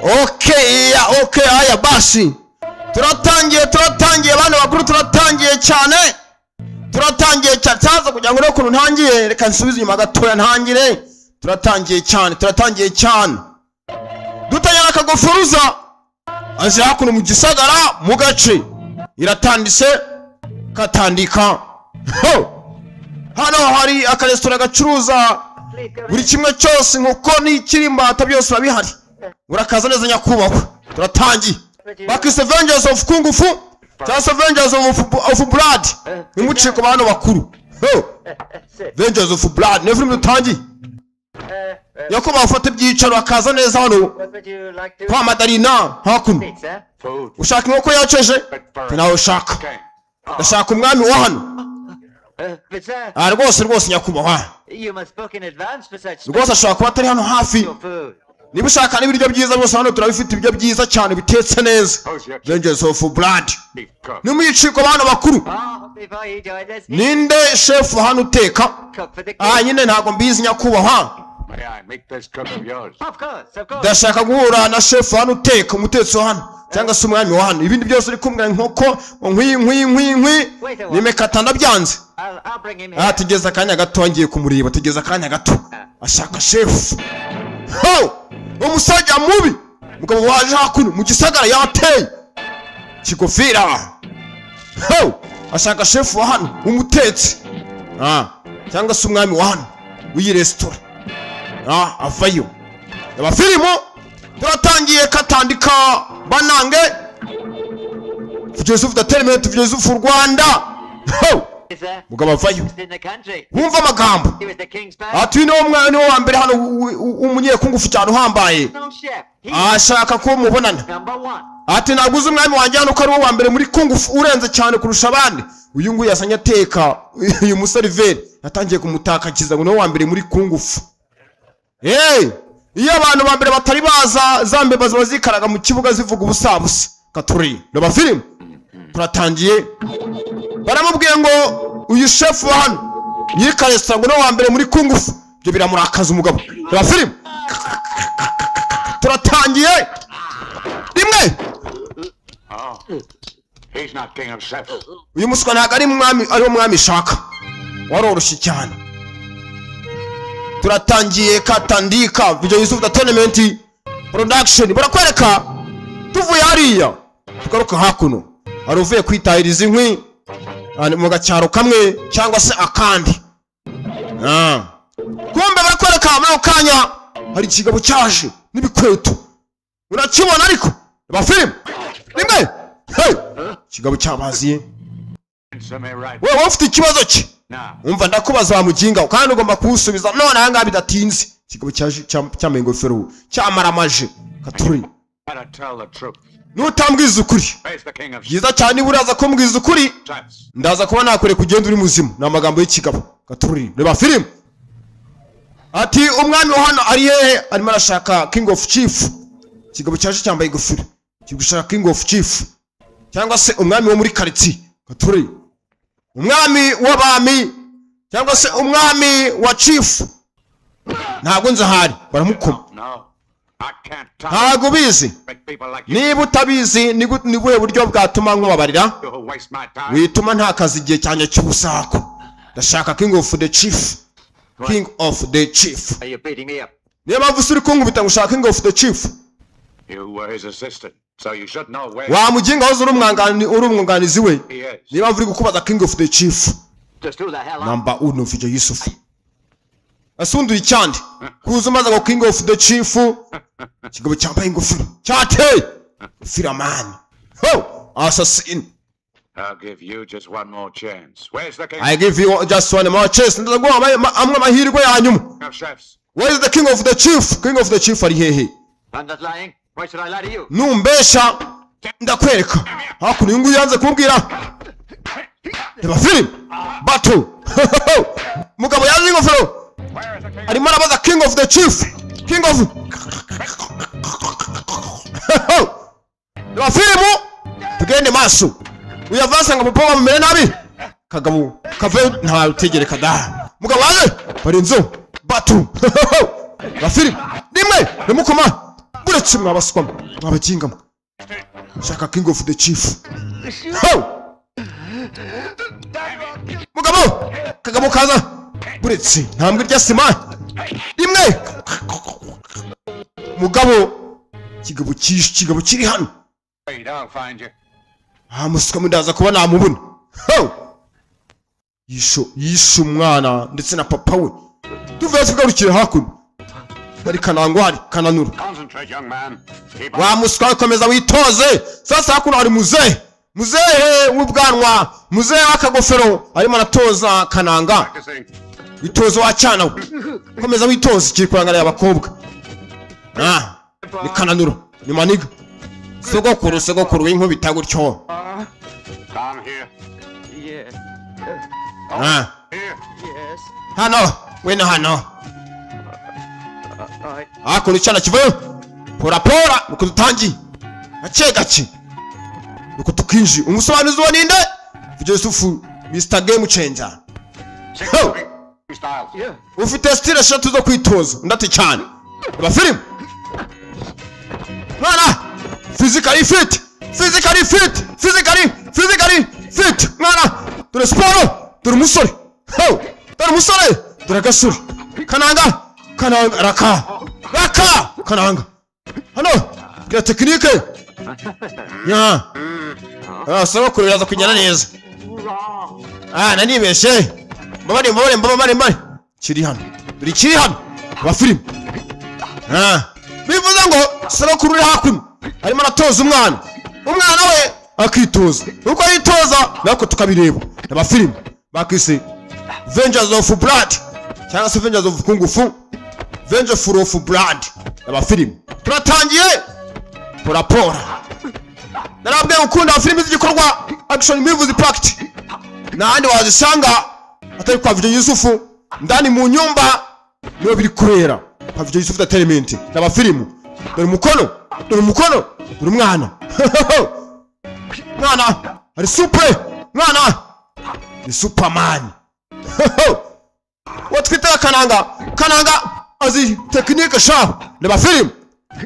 Okay, aya basi. Turatangiye bana bakuru turatangiye cyane. Cyaza kugira ngo n'ukuntu ntangiye reka nsubize inyuma gatoya ntangire. Turatangiye cyane. Dutanya akagofuruza. Aje hakuno mu gisagara mu gace. Iratandise katandika. Hano hari akaresitora gacuruza buri kimwe cyose nkuko n'ikirimba byose babihari. Urakaza neza nyakubahwa. Turatangiye. Bakise Avengers of Kung Fu. Cyangwa Avengers of Blood. Nimuciye ku bantu bakuru. Avengers of Blood. Never mutangiye. Yako bafata ibyicaro akaza neza hano. Kwa Madarina hakuno. Ushaka inkoko yaceje? Nawe ushaka. Ndashaka umwami wa hano. Rwose nyakubahwa. Rwose ashaka kuba atari hano hafi. Niba ushaka n'ibiryo byiza bose hano turabifite ibiryo byiza cyane bitetse neza. Avengers of Blood. Nimuyiciko bana bakuru. Ninde chef hano uteka? Nyine ntago mbizi nyakubahwa. Ndashaka guhura na chef hano uteka umutetsi wa hano cyangwa se umwami wa hano. Ibindi byose uri kumwe nkoko nkwi nimekata ndabyanze. Tugeze akanya gato ngiye kumureba tugeze akanya gato. Ashaka chef. Umusajja mubi mugabo waje hakuno mu gisagara yateye kigofira. Ashaka chef wa hano umutetsi cyangwa se umwami wa hano w'iyi restaurant. Avayo abafilimo turatangiye katandika banange Joseph Entertainment Joseph Rwanda. Mugabo avayo wumva amagambo ati no umwana wa mbere hano umunyekungufu cyane uhambaye ashaka ko mubonana ati naguze umwami wanjye hano ko ari wo wa mbere muri kungufu urenze cyane kurusha abandi. Uyu nguyu yasanya teka uyu museriveri yatangiye kumutakakiza ngo no wa mbere muri kungufu. Iyo abantu ba mbere batari baza zambe bazikaraga mu kibuga zivuga ubusabusa katuri ndo film turatangiye. Baramubwiye ngo uyu chef wa hano yikaresa ngo no wa mbere muri kungufu. Byo biramurakaza umugabo. Ndo film turatangiye rimwe. He's not king of chefs. Uyu muswa ntago ari mwami ari umwami shaka. Waroroshye cyane. Turatangiye katandika video Yusuf Entertainment production barakwereka tuvuye hariya tugaruka hakuno aruvuye kwitahiriza inkwi mu gacyaro kamwe cyangwa se akandi. Kumbe barakwereka muri kanya hari ikigabo cyaje n'ibikweto urakibona ariko ba film rimwe. Ikigabo cyabaziye wewe ufite ikibazo ki? Umva ndakubaza wa muginga kandi ugomba kusubiza none hanga bidatinze. Ikigabo cyambaye ingofero cyamaramaje katuri. Nutambwiza ukuri byiza cyane buraza ko mbwiza ukuri ndaza kuba nakore kugenda uri muzima. N'amagambo y'ikigabo katuri reba film ati umwami wa hano ari hehe arimo arashaka king of chief. Ikigabo cyaje cyambaye ingofero kigushaka king of chief cyangwa se umwami wo muri quartier katuri umwami w'abami cyangwa se umwami wa chief. Ntago nza hari baramukoma. Ntago bizi niba utabizi ni buhe buryo bwatuma nkubabarira wituma nta kazi igihe cyane cy'ubusako. Ndashaka king of the chief. King of the chief. Niba mvusuri kungubita ngushaka king of the chief. You were his assistant, so you should know where. Wa muginga hoze urumwunganizi we. Niba mvuri gukubaza king of the chief. Number 1 video Yusuf. Asunduye cyande. Kuzumaza ngo king of the chief. Kigabo cyambaye ingofero. Cyate. Firaman. Assassin. I'll give you just one more chance. Where's the king? I give you just one more chance. Ndago amwe amahirwe yanyuma. Where is the king of the chief? King of the chief ari hehe? I'm not lying. Why should I lie to you? Numbesha ndakwereka. Hakuno ingu yanze kumbwira. Reba film. Battle. Mugabo yanze ingofero. Arimo arabaza king of the chief. King of. Reba film. Tugende maso. Uyavasa ngo papa bamere nabi. Kagabo kave nta utegereka da. Mugabo waje. Bari nzo. Battle. Reba film. rimwe nimukoma buretse mwabaswamo mwabakingamo shaka king of the chief mugabo kagabo kaza buretse ntambwe rya sima rimwe mugabo kigabo kiri hano muswa ndaza kuba namubona yisho umwana ndetse na papa we tuvuye tugarukire hakuno bari kanangwari kananura wa muswa komeza witoze sasa hakuno hari muzehe w'ubwanwa muzehe w'akagofero arimo aratoza kananga witoze wacana komeza witoze kiri kurangana abakobwa ni kananura ni maniga sogokuru w'inkubita gutyo hano wena hano hakuno icyana kivayo pora nuko dutangiye gake nuko tukinji umusobanuzi wa ninde Yusufu Mr Game Changer ufite style eshatu zo kwitoza ndati cyane aba film mwana physically fit mwana dore sport dore musore dore gasuri kananga raka kananga hano bya technique saba kuriraza kunyana neza nanibeshe mbabare kiri hano ba film bivuze ngo saba kurira hakuno arimo aratoza umwana we akitoza uko yitoza nako tukabireba aba film bakise Avengers of Blood cyangwa se Avengers of Kung Fu Vengeful of Blood aba film turatangiye pora narabwe ukunda film z'igikorwa action movies packed nandi wazisanga atari kwa video Yusufu ndani mu nyumba niyo biri kurera kwa video Yusufu Entertainment aba film dore umukono dore umwana ari super mwana ni Superman watwita kananga azi technique sharp n'aba film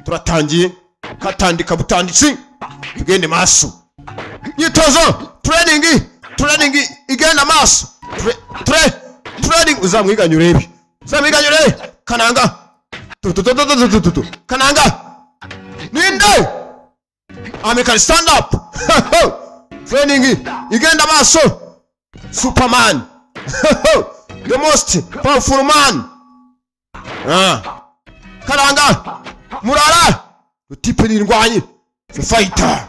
turatangiye katandika butanditsi tugende maso nyitozo training igenda maso training uzamwiganyure kananga kananga ninde American stand up training igenda maso Superman the most powerful man karanga murara utipe n'indwanyi fighter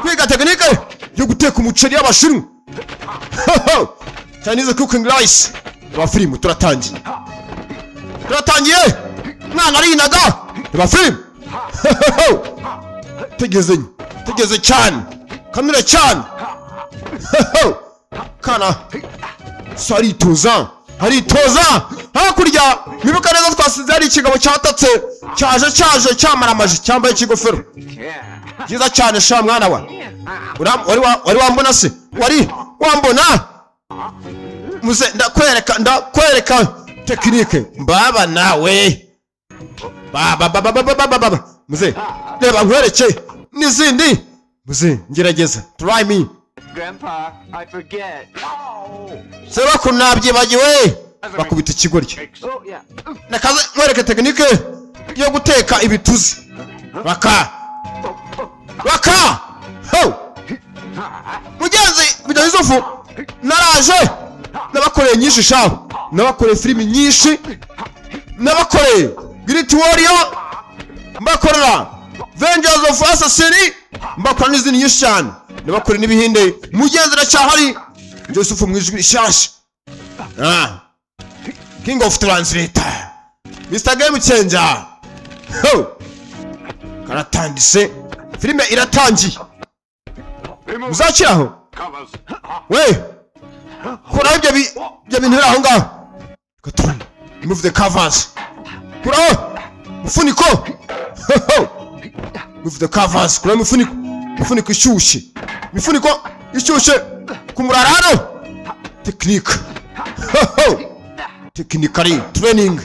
kwiga technique yo guteka umuceri y'abashinwa Chinese cooking rice ba film turatangiye mwana arinaga ba film tegeze cyane kamera cyane kana saritoza hakurya mibuka neza twasize ari ikigabo cyatatse cyaje cyamaramaje cyambaye ikigofero cyiza cyane sha mwana wa wari wambona se wari wambona muze ndakwereka technique mbaba nawe baba muze reba nkwereke nizindi muze ngerageza try me Grandpa, I forget. Seba kunabyibagiwe bakubita ikigoryi. Nakaze nkwereke technique yo guteka ibituzi. Baka. Mugenzi video Yusufu naraje nabakoreye nyinshi shaho. Nabakoreye filimi nyinshi. Nabakoreye Great Warrior. Mbakorera Avengers of Assassin. Mbakora n'izindi nyinshi cyane. Nabakore n'ibihinde mugenzera cyahari Yusufu mwijwi rishasha King of Translator Mr Game Changer karatandise filime iratangiye muzakiraho we kora ibyo bintu aho ngaho katuni move the covers kura mufuniko move the covers kura mufuniko ishushe mifuniko ishushe kumurarano technique technically training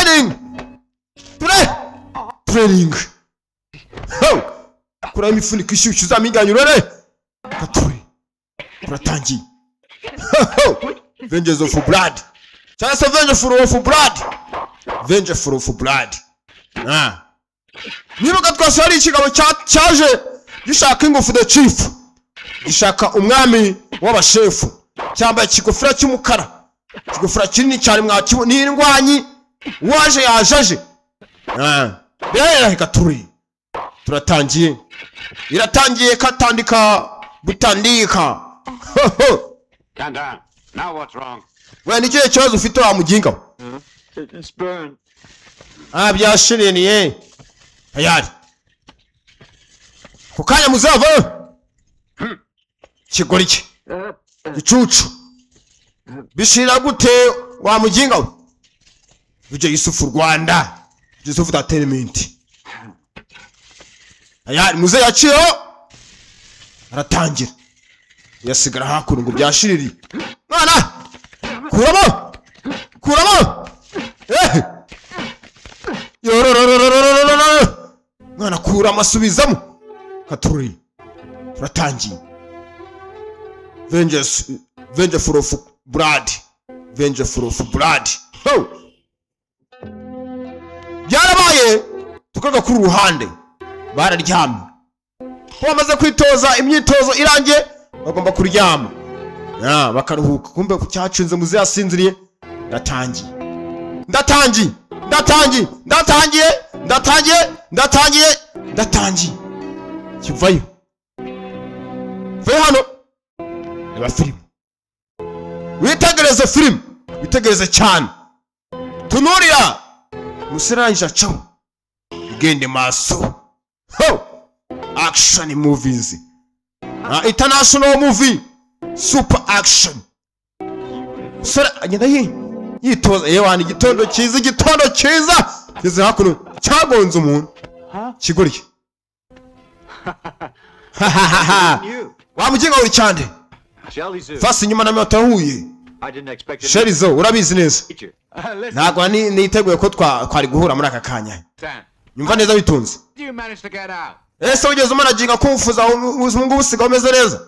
training training ho kura imifuniko ishyushyu zamiganyura re katuri turatangiye ho vengeance of blood cyangwa vengeful of blood niba twase hari ikigabo cyaje gishaka ingufu the chief gishaka umwami w'abashefu cyambaye ikigofera cy'umukara ikigofera kinini cyane mwakibo ni indwanyi waje yajaje katuri turatangiye iratangiye katandika gutandika Kanda, now what's wrong? we ni kihe kibazo ufite wa muginga It's burned. byashiriniye tayari kukanya muzava kigori ki gicucu bishira gute wa muginga we uje Yusufu Rwanda Yusufu Entertainment tayari muze yaciyo aratangira yasigara hakuno ngo byashiriri mwana kuramo mwana kuramo asubizamo katuri turatangiye vengeful of blood ho byarabaye tukaga kuri ruhande bararyamye bamaze kwitoza imyitozo irangiye bagomba kuryama bakaruhuka kumbe cyacunze muze yasinziriye ndatangiye kivayo hano reba film witegereze cyane tunurira musirangije acaho igende maso ho action movies international movie super action sura agenda yitoza yewani igitondo cyiza kize hakuno cyagonze umuntu kigorye wamuginga uri cyane fasi nyuma na mota huye Sherizo urabizi neza ntago niteguye ko twari guhura muri aka kanya nyumva neza bitunze ese ugeze umanaginga kumfuza ubuzima busiga umeze neza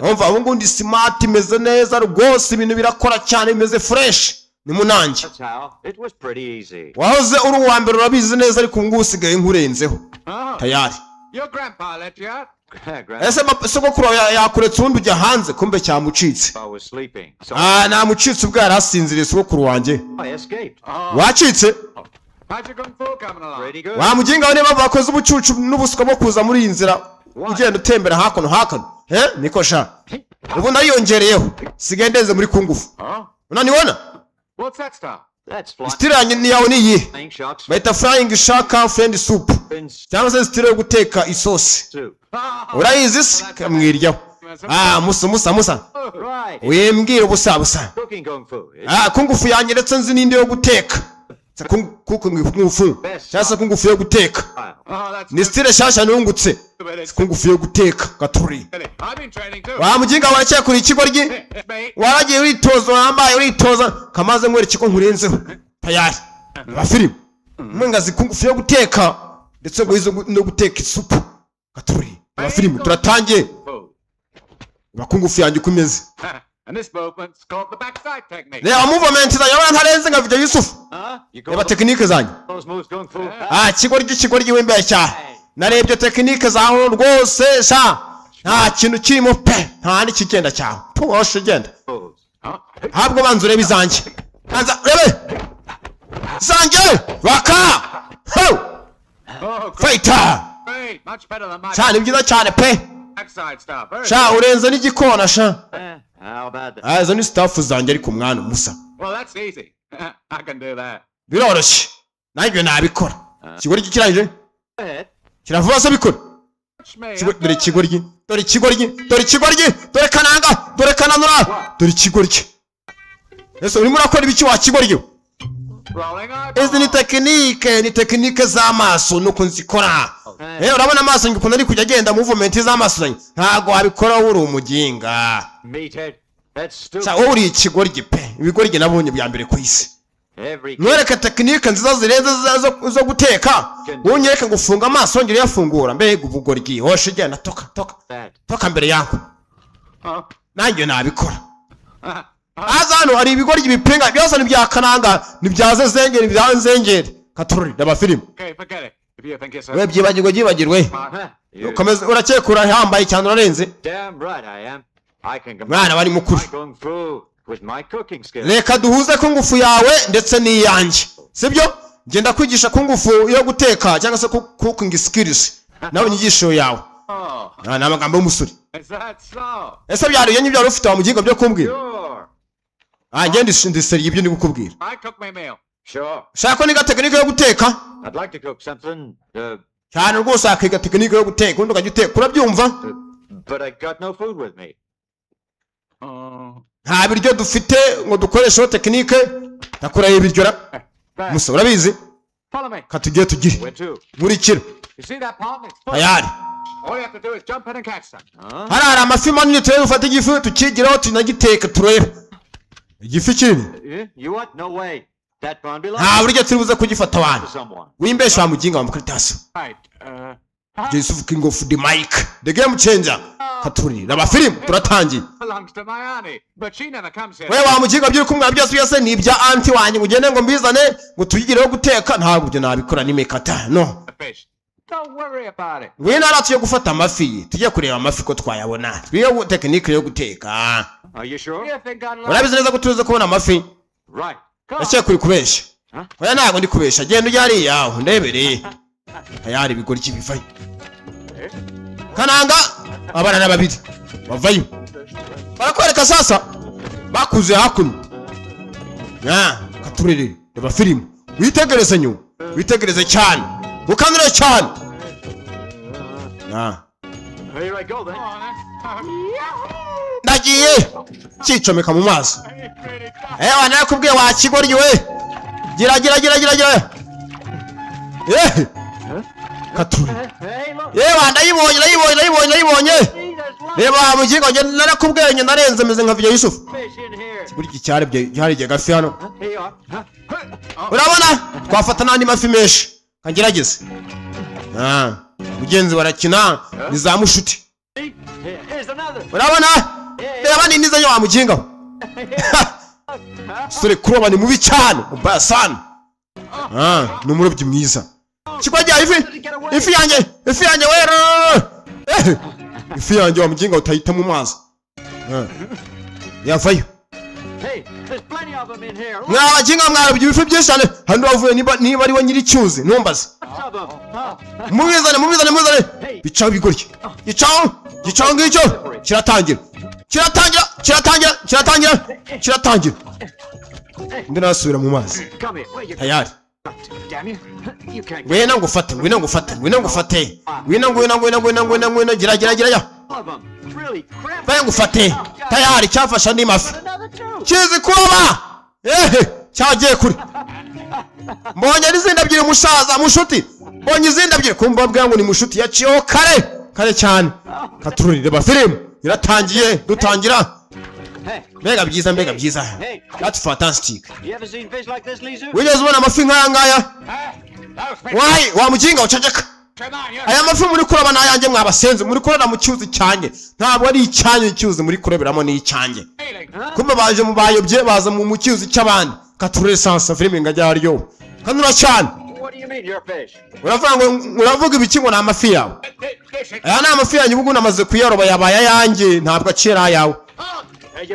umva ubu ngundi smart imeze neza rwose ibintu birakora cyane bimeze fresh ni munange wahoze uri uwa mbere urabizi neza ariko ubu ngubu usigaye nkurenzeho tayari ese sogokuru yakuretse ubundi ujya hanze kumbe cyamucitse namucitse ubwo yari asinziriye sogokuru wanjye wacitse wamuginga we niba bakoze ubucucu n'ubuswa bwo kuza muri iyi nzira ugenda utembera hakuno niko sha ubu nayiyongereyeho sigaye ndenze muri kungufu unanibona style yanjye ni yawe niyi bayita frying shark friend soup cyangwa se style yo guteka isosi urayizi se kamwiryaho musa wembwira ubusa kungufu yanjye ndetse nzi n'indi yo guteka kungufu cyangwa kungufu yo guteka ni style shasha nungutse kungufu yo guteka gaturi wamuginga warakeye kuri ikigoryi waragiye uritoza wambaye uritoza kamaze nkwereke ko nkurenzeho tayari ba film mwengazi kungufu yo guteka ndetse ngo izo no guteka isupu gaturi ba film turatangiye bakungufu yanjye kumeze And this movement's called the backside technique. Reba movement za yabana ntarenze nka video Yusufu. Reba technique zanjye. Kigoryi wembaye cyane. Narebye technique zaho rwose sha. Nta kintu kirimo pe. Nta ni kigenda cyaho. Poshe genda. Habwo banzure bizanjye. Anza rebe. Zanjye waka. Ho. Fighter. Much better than my Cyane byiza cyane pe. backside stuff. Sha urenze n'igikona sha. How about that? Azo ni staff zanjye ariko mwana musa. Well, that's easy. I can do that. Biroroshye. Nanjye nabikora. Kigoryi kirangije? Go ahead. Kiravuga se bikora. Dore kigoryi. Dore kananga. Dore kananura. Dore kigoryi. Ese urimo urakora ibiki wa kigoryi? Rolling eye. Ezi ni technique z'amaso nuko nzikora. Urabona amaso ngikunda ari kujya agenda movement z'amaso zanjye. Ntago wabikora uri umuginga. Meathead. That's stupid. Sa uri ikigoryi pe. Ibigoryi nabonye bya mbere ku isi. Every mwereke tekinike nziza zirenze zo guteka unyereke gufunga amaso ongere yafungura mbega ubugoryi hoshe igenda toka mbere yangu nanjye nabikora aza hano hari ibigoryi bipinga byose nibya kananga nibyaze zengere nibyanzengere katururi ndabafilime we byibagirwe ukomeze urakekura hambaye cyane urarenze mwana bari mukuri reka duhuze ko ngufu yawe ndetse n'iyanjye sibyo genda kwigisha ko ngufu yo guteka cyangwa se cooking skills nawe inyigisho yawe ni amagambo y'umusore ese byariye n'ibyo wari ufite wa mugingo byo kumbwira ngende ndiseriye ibyo ndi gukubwira shaka ko niga tekinike yo guteka cyane rwose akiga tekinike yo guteka ubundi ukajya uteka urabyumva nta biryo dufite ngo dukoresheho tekinike nakuraho ibiryo ra musa urabizi katugiye tugire nkurikira ayari hari amafi manini turebe dufate igifu tukigiraho tunagiteka turebe igifi kinini nta buryo turi buze kugifata abantu wimbesha wa muginga wa mukaritasi Yusuf King of the mic the game changer katuri raba film turatangiye wewe wa muginga byuri kumwa byose byose ni ibya anti wanyu ugende ngo mbizane ngo tuyigireho guteka ntabwo byo nabikora ni mekata no we naratuye gufata amafi tujye kureba amafi ko twayabona twiye tekinike yo guteka urabizi neza gutuze kubona amafi Ese kuri kubesha oya ntago ndi kubesha genda ujyari yaho ndebere ayari bigori kibivayo kananga abarana babiri bavayo barakwereka sasa bakuze hakuno katurere reba film witegereze nyu witegereze cyane ukanure cyane ndagiye cyicomeka mu maso nakubwiye wa kigoryi we gira kature ndayibonye reba mugingo nge narakubwiye nge narenze meze nka video Yusuf kiguriki cyari bye gafi hano urabona twafata nandi mafi menshi kangerageze mugenzi barakina nizamushuti urabona reba nini zanyo wa mugingo sore kuroba ni mubi cyane ubaya sana numurobyi mwiza kigwajya ifi yanjye wera ifi yanjye wa mugingo utayita mu mazi yavayo mwabaginga mwarobye ibifi byinshi cyane hano bavuye niba ari we nyiri cyuzi ntumbaze mubizane bicaho bigorye gicaho ngicyo kiratangira ndi nasubira mu mazi tayari ngwino ngufate gira baya ngufate tayari cyafasha ndi mafi kizi kuroba cyagiye kuri mbonye n'izindi ebyiri umusaza mushuti mbonye izindi ebyiri kumva bwa ngo ni mushuti yaciyeho kare cyane katururire ba film iratangiye dutangira mega byiza that's fantastic wigeze ubona amafi nk'aya ngaya wa muginga uceceka aya mafi muri kuroba nayanjye mwabasenze muri kurora mu cyuzi cyanjye ntabwo ari icyanjye cyuzi muri kuroberamo ni icyanjye kumbe baje mu bayobye baza mu cyuzi cy'abandi katurure sansa filming ajyaryo kanura cyane uravuga ibiki ngo ni amafi yawe aya ni amafi yanjye ubu namaze kuyaroba yabaye ayanjye ntabwo acira ayawe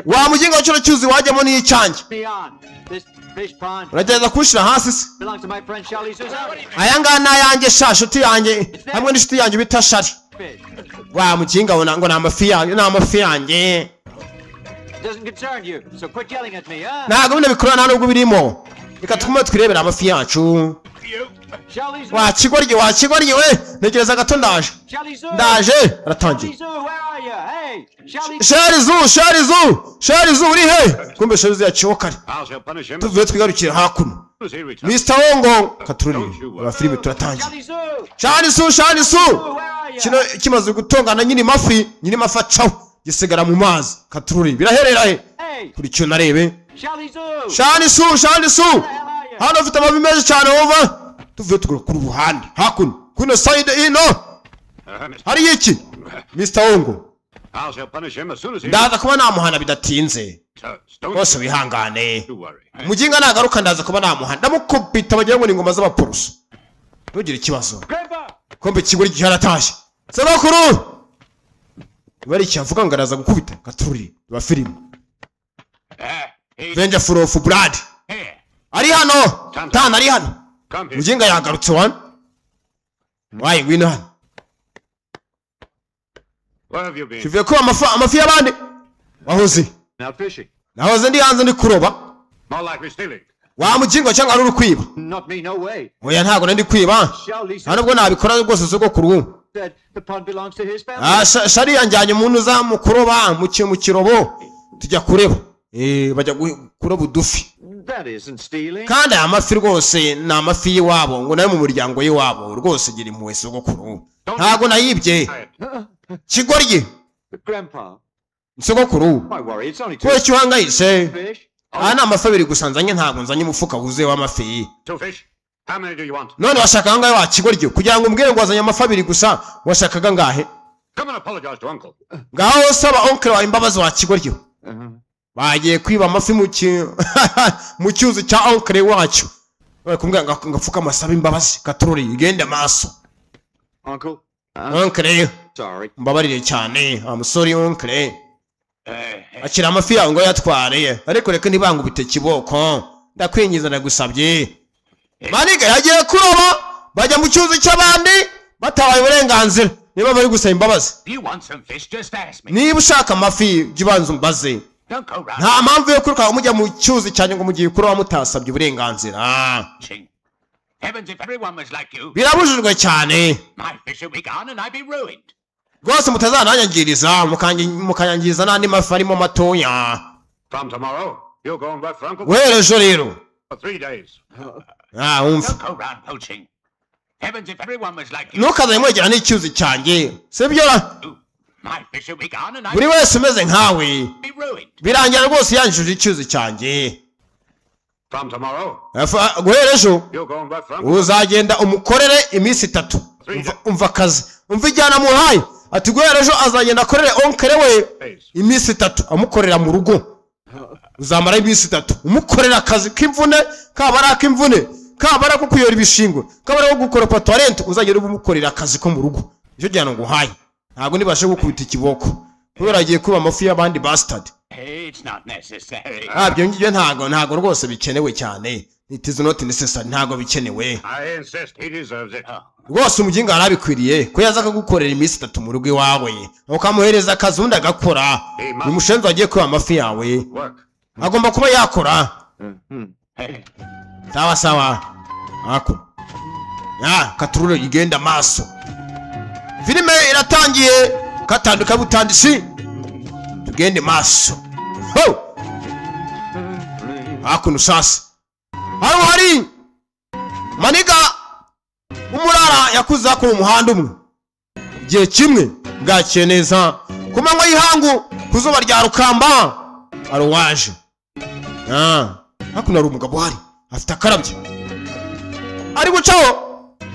wa muginga wacyo cyuzi wajyamo ni icyanjye uragenda kushira hasi se aya ngana nayanjye shuti yanjye hamwe n'ishuti yanjye bita Shari wa muginga wona ngo n'amafi yanjye ntabwo bino bikorana nta nubwo birimo reka twume twirebera amafi yacu wa kigoryi we ntegereza gato ndaje aratangiye Sharizu uri he kumbe Sharizu yaciyeho kare tuvuye twigarukira hakuno Mr. Wongo katururi wa filime turatangiye Sharizu kino kimaze gutongana nyine mafi acaho gisigara mu mazi katururi biraherera he kuri cyo narebe Sharizu hano ufite amababi menshi cyane wumva tuvuye tugura ku ruhande hakuno kuno side ino hari iki Mr. Ongo I shall punish him as soon as he... ndaza kuba namuhana bidatinze bose wihangane muginga nagaruka ndaza kuba namuhana ndamukubita bagira ngo ni ingoma z'abaporoso ntugire ikibazo kombe kigori giharatashye sabakuru bari cyavuga ngo araza gukubita gatururi ba filime Venja full of blood ari hano tana ari hano muginga yagarutse wan wayi ngwino hano kivuye ko amafi y'abandi wahoze nahoze ndi hanze ndi kuroba wa mugingo cyangwa ari urukwiba oya ntago ndi kwiba ntabwo nabikora rwose soko kurubu shari yanjyanye umuntu za mu kuroba mu kirobo tujya kureba bajya kuroba udufi kandi aya mafi rwose ni amafi y'iwabo ngo nayo mu muryango y'iwabo rwose gira impuhwe soko kurubu ntago nayibye kigoryi sogokuru ko cyo hangayise ana amafi abiri gusanzanye ntago nzanye umufuka wuzuye w'amafi none washaka angahe wa kigoryi kugira ngo umbwire ngo wazanye amafi abiri gusa washakaga ngahe ngaho saba oncle wa imbabazi wa kigoryi bagiye kwiba amafi mu cyuzi cya oncle wacu kumbwira ngafuka amasaba imbabazi katururi igende maso oncle mbabarire cyane amusori oncle akira amafi yawe ngo yatware ariko reka ntibangubite kiboko ndakwingiza ndagusabye maniga yagiye kuroba bajya mu cyuzi cy'abandi batabaye uburenganzira niba bari gusaba imbabazi niba ushaka amafi jibanza umbaze nta mpamvu yo kuruka umujya mu cyuzi cyane ngo mugiye kuroba mutasabye uburenganzira birabujijwe cyane rwose mutazananyangiriza mukanyangiriza n'andi mafi arimo matoya werejo rero ntukazanye mwegera n'icyuzi cyanjye sibyo buri wese umeze nkawe birangira rwose yanjije icyuzi cyanjye guhera ejo uzagenda umukorere iminsi 3 umva akazi umva ijyana muhaye ati guhera ejo azagenda akorere onkere we iminsi 3 amukorera mu rugo uzamara iminsi 3 umukorera akazi k'imvune kabara k'imvune kabara ko kuyora ibishingwe kabara ko gukora patorent uzagenda umukorera akazi ko mu rugo icyo jyana ngo haye ntabwo nibashe gukubita ikiboko kubera agiye kuba amafi y'abandi bastard byo ngibyo ntago rwose bikenewe cyane it is not necessary ntago bikenewe rwose umuginga arabikwiriye ko yaza akagukorera iminsi 3 mu rugo iwawe ukamuhereza akazi undi agakora umushenzi wagiye kuba amafi yawe agomba kuba yakora sawa ako katurure igenda maso filime iratangiye katanduka butandisi tugende maso hakuno sasa hari maniga umurara yakuza ku muhanda umwe igihe kimwe bwakiye neza ku manywa y'ihangu ku zuba rya rukamba aruwaje hakuno ari umugabo hari afite akarabye ari gucaho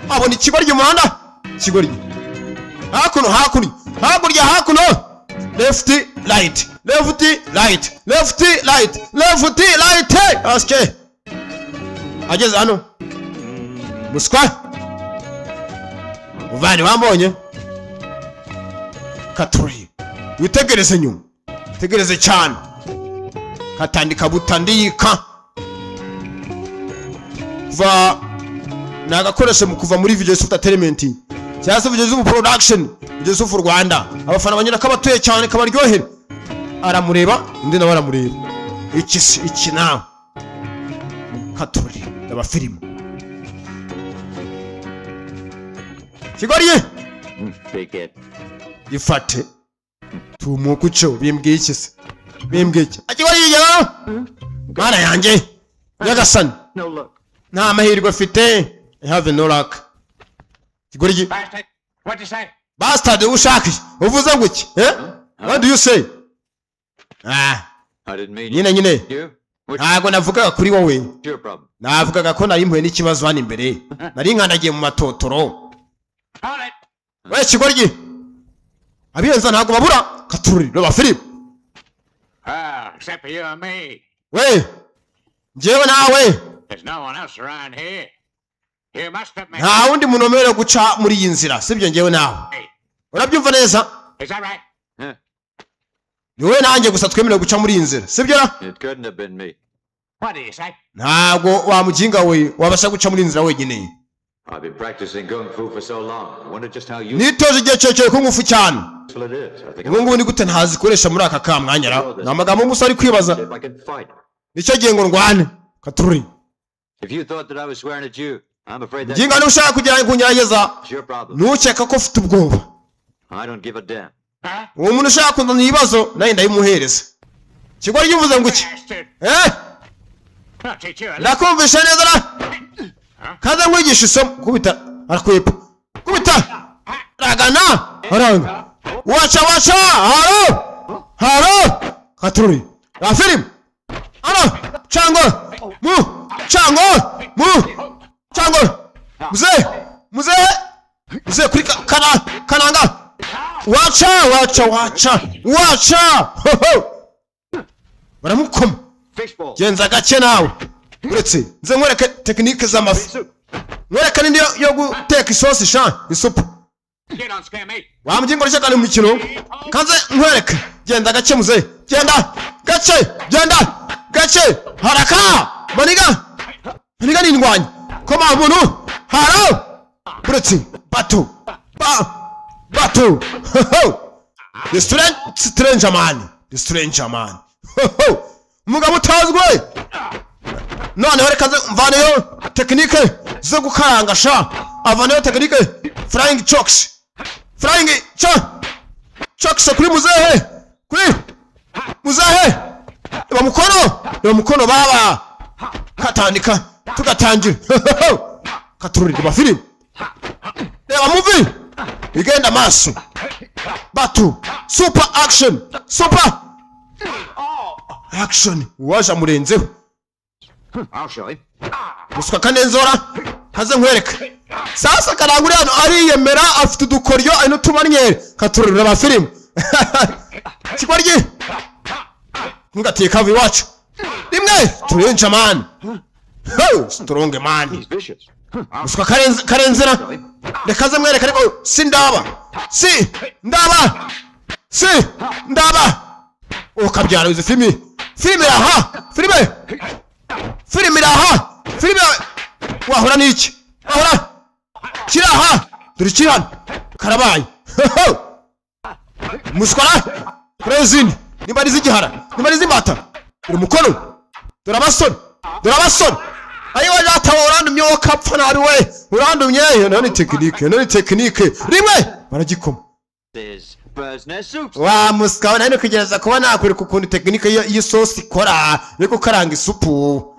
abona ikigoryi umuhanda ikigoryi hakuno hakurya left right aske ageze hano muswa uvani wambonye katuri witegereze nyuma tegereze cyane katandika butandika kuva nagakoresha mu kuva muri video entertainment cyase video production video of Rwanda abafana banyura kabatuye cyane kabaryohera aramureba undi nawe aramureba iki nawe katuri aba filime kigoriye ifate tumukucho bimbwiye iki se bimbwiye iki akigoriye bana yanjye yagasani nta amahirwe afite I have no luck kigoriye What do you say? bastard ushaka uvuze ngo iki what do you say I didn't mean nyine you. ntago navugaga kuri wowe What's your problem? navugaga ko nari mpuye n'ikibazo hano imbere nari nkanagiye mu matotoro Hold it! we kigoryi abiyenza ntago babura katururi roba Philip Except for you and me. we njyewe nawe There's no one else around here. You must have met nta wundi muntu wemerewe guca muri iyi nzira sibyo njyewe nawe me. urabyumva neza Is that right? ni wowe nanjye gusa twemerewe guca muri iyi nzira sibyo na It couldn't have been me. What do you say? ntabwo wamuginga we wabasha guca muri iyi nzira wenyine I've been practicing kung fu for so long. I wonder just how nitoje igihe kirekire ku ngufu cyane useful it is. I think ubu ngubu ni gute ntazikoresha muri aka kamwanya ra ni amagambo y'umusore ari kwibaza if I can fight. nicyo gihe ngo ndwane katururi If you thought that I was swearing at you, I'm afraid that's nginga niba ushaka kugerageza your problem. ntukeka ko ufite ubwoba I don't give a damn. Huh? uwo muntu ushaka kuzana ibibazo nawe ndabimuhereza kigwa ryuvuze ngo iki Bastard! eh I'll teach you a lesson. ndakumvisha neza ra kaza nkwigisha isomo kubita arakwepa kubita ragana aranga wacha haro katururi la film ana chango mzee kuri kananga wacha baramukoma Fishbowl. genza gake nawe uretse nze nkwereke tekinike z'amafi nkwereke n'indi yo guteka isosi sha isupu You don't scare me. wamugingo rishaka ni mu mikino kanze nkwereke genda gake muze genda gake haraka maniga ni indwanyi koma muntu haro uretse batu the stranger man umugabo utazwe noneho reka mvaneyo tekinike zo gukaranga sha avaneyo tekinike flying chokes kuri muzehe reba mukono baba katandika tugatangira katururi reba film reba movie igenda amaso batu super action waje amurenzeho I'll show him. muswa kanenzora haze nkwereke sasa karanguri hano ariyemera afite udukoryo ari n'utumanyere katurura ba film kigoryi ngatiye kavi wacu rimwe turenja man strong man He's vicious. muswa karenzera reka ze mwereke ariko si ndaba ukabyara izi film wahora n'iki kiraha dore kirana karabaye muskora prezini nimba nizigihara nimba nizimbata uri mukono dore abasoni ayo wajata urandumye wo kapfa nari we urandumye none tekinike rimwe baragikoma There's bird's nest soup. wa muska nari kugereza kuba nakwereka ukuntu tekinike y'isosi ikora yo gukaranga isupu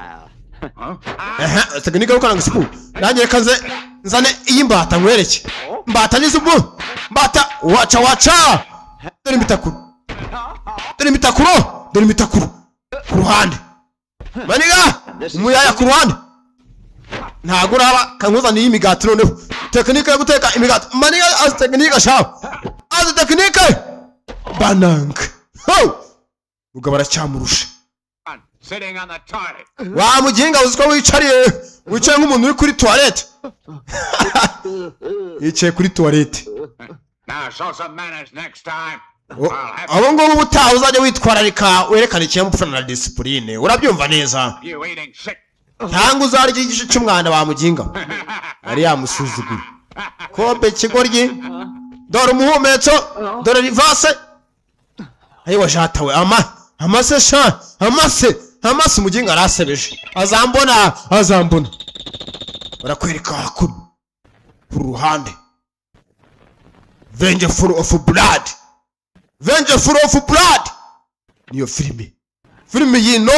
tekinike yo gukaranga isupu nanjye reka nzane iyi mbata nkwereke mbata n'isupu mbata wacha dore imitakuro ku ruhande maniga umuyaya ku ruhande ntago uraba kankuzaniye imigati noneho tekinike yo guteka imigati maniga azi tekinike bananga mugabo aracyamurusha Sitting on the toilet. wamuginga uzi ko wicaye nk'umuntu uri kuri toilette yicaye kuri toilette Now show some manners next time. abo ngabo ubutaha uzajya witwararika werekana ikinyabupfura na disipurine urabyumva neza You eating shit. cyangwa uzarya igice cy'umwanda wamuginga ari yamusuzuguye kope kigoryi dore umuhumetso dore rivase ayiwa jatawe amase umuginga arasebeje azambona barakwereka hakuno ku ruhande vengeful of blood niyo filime yino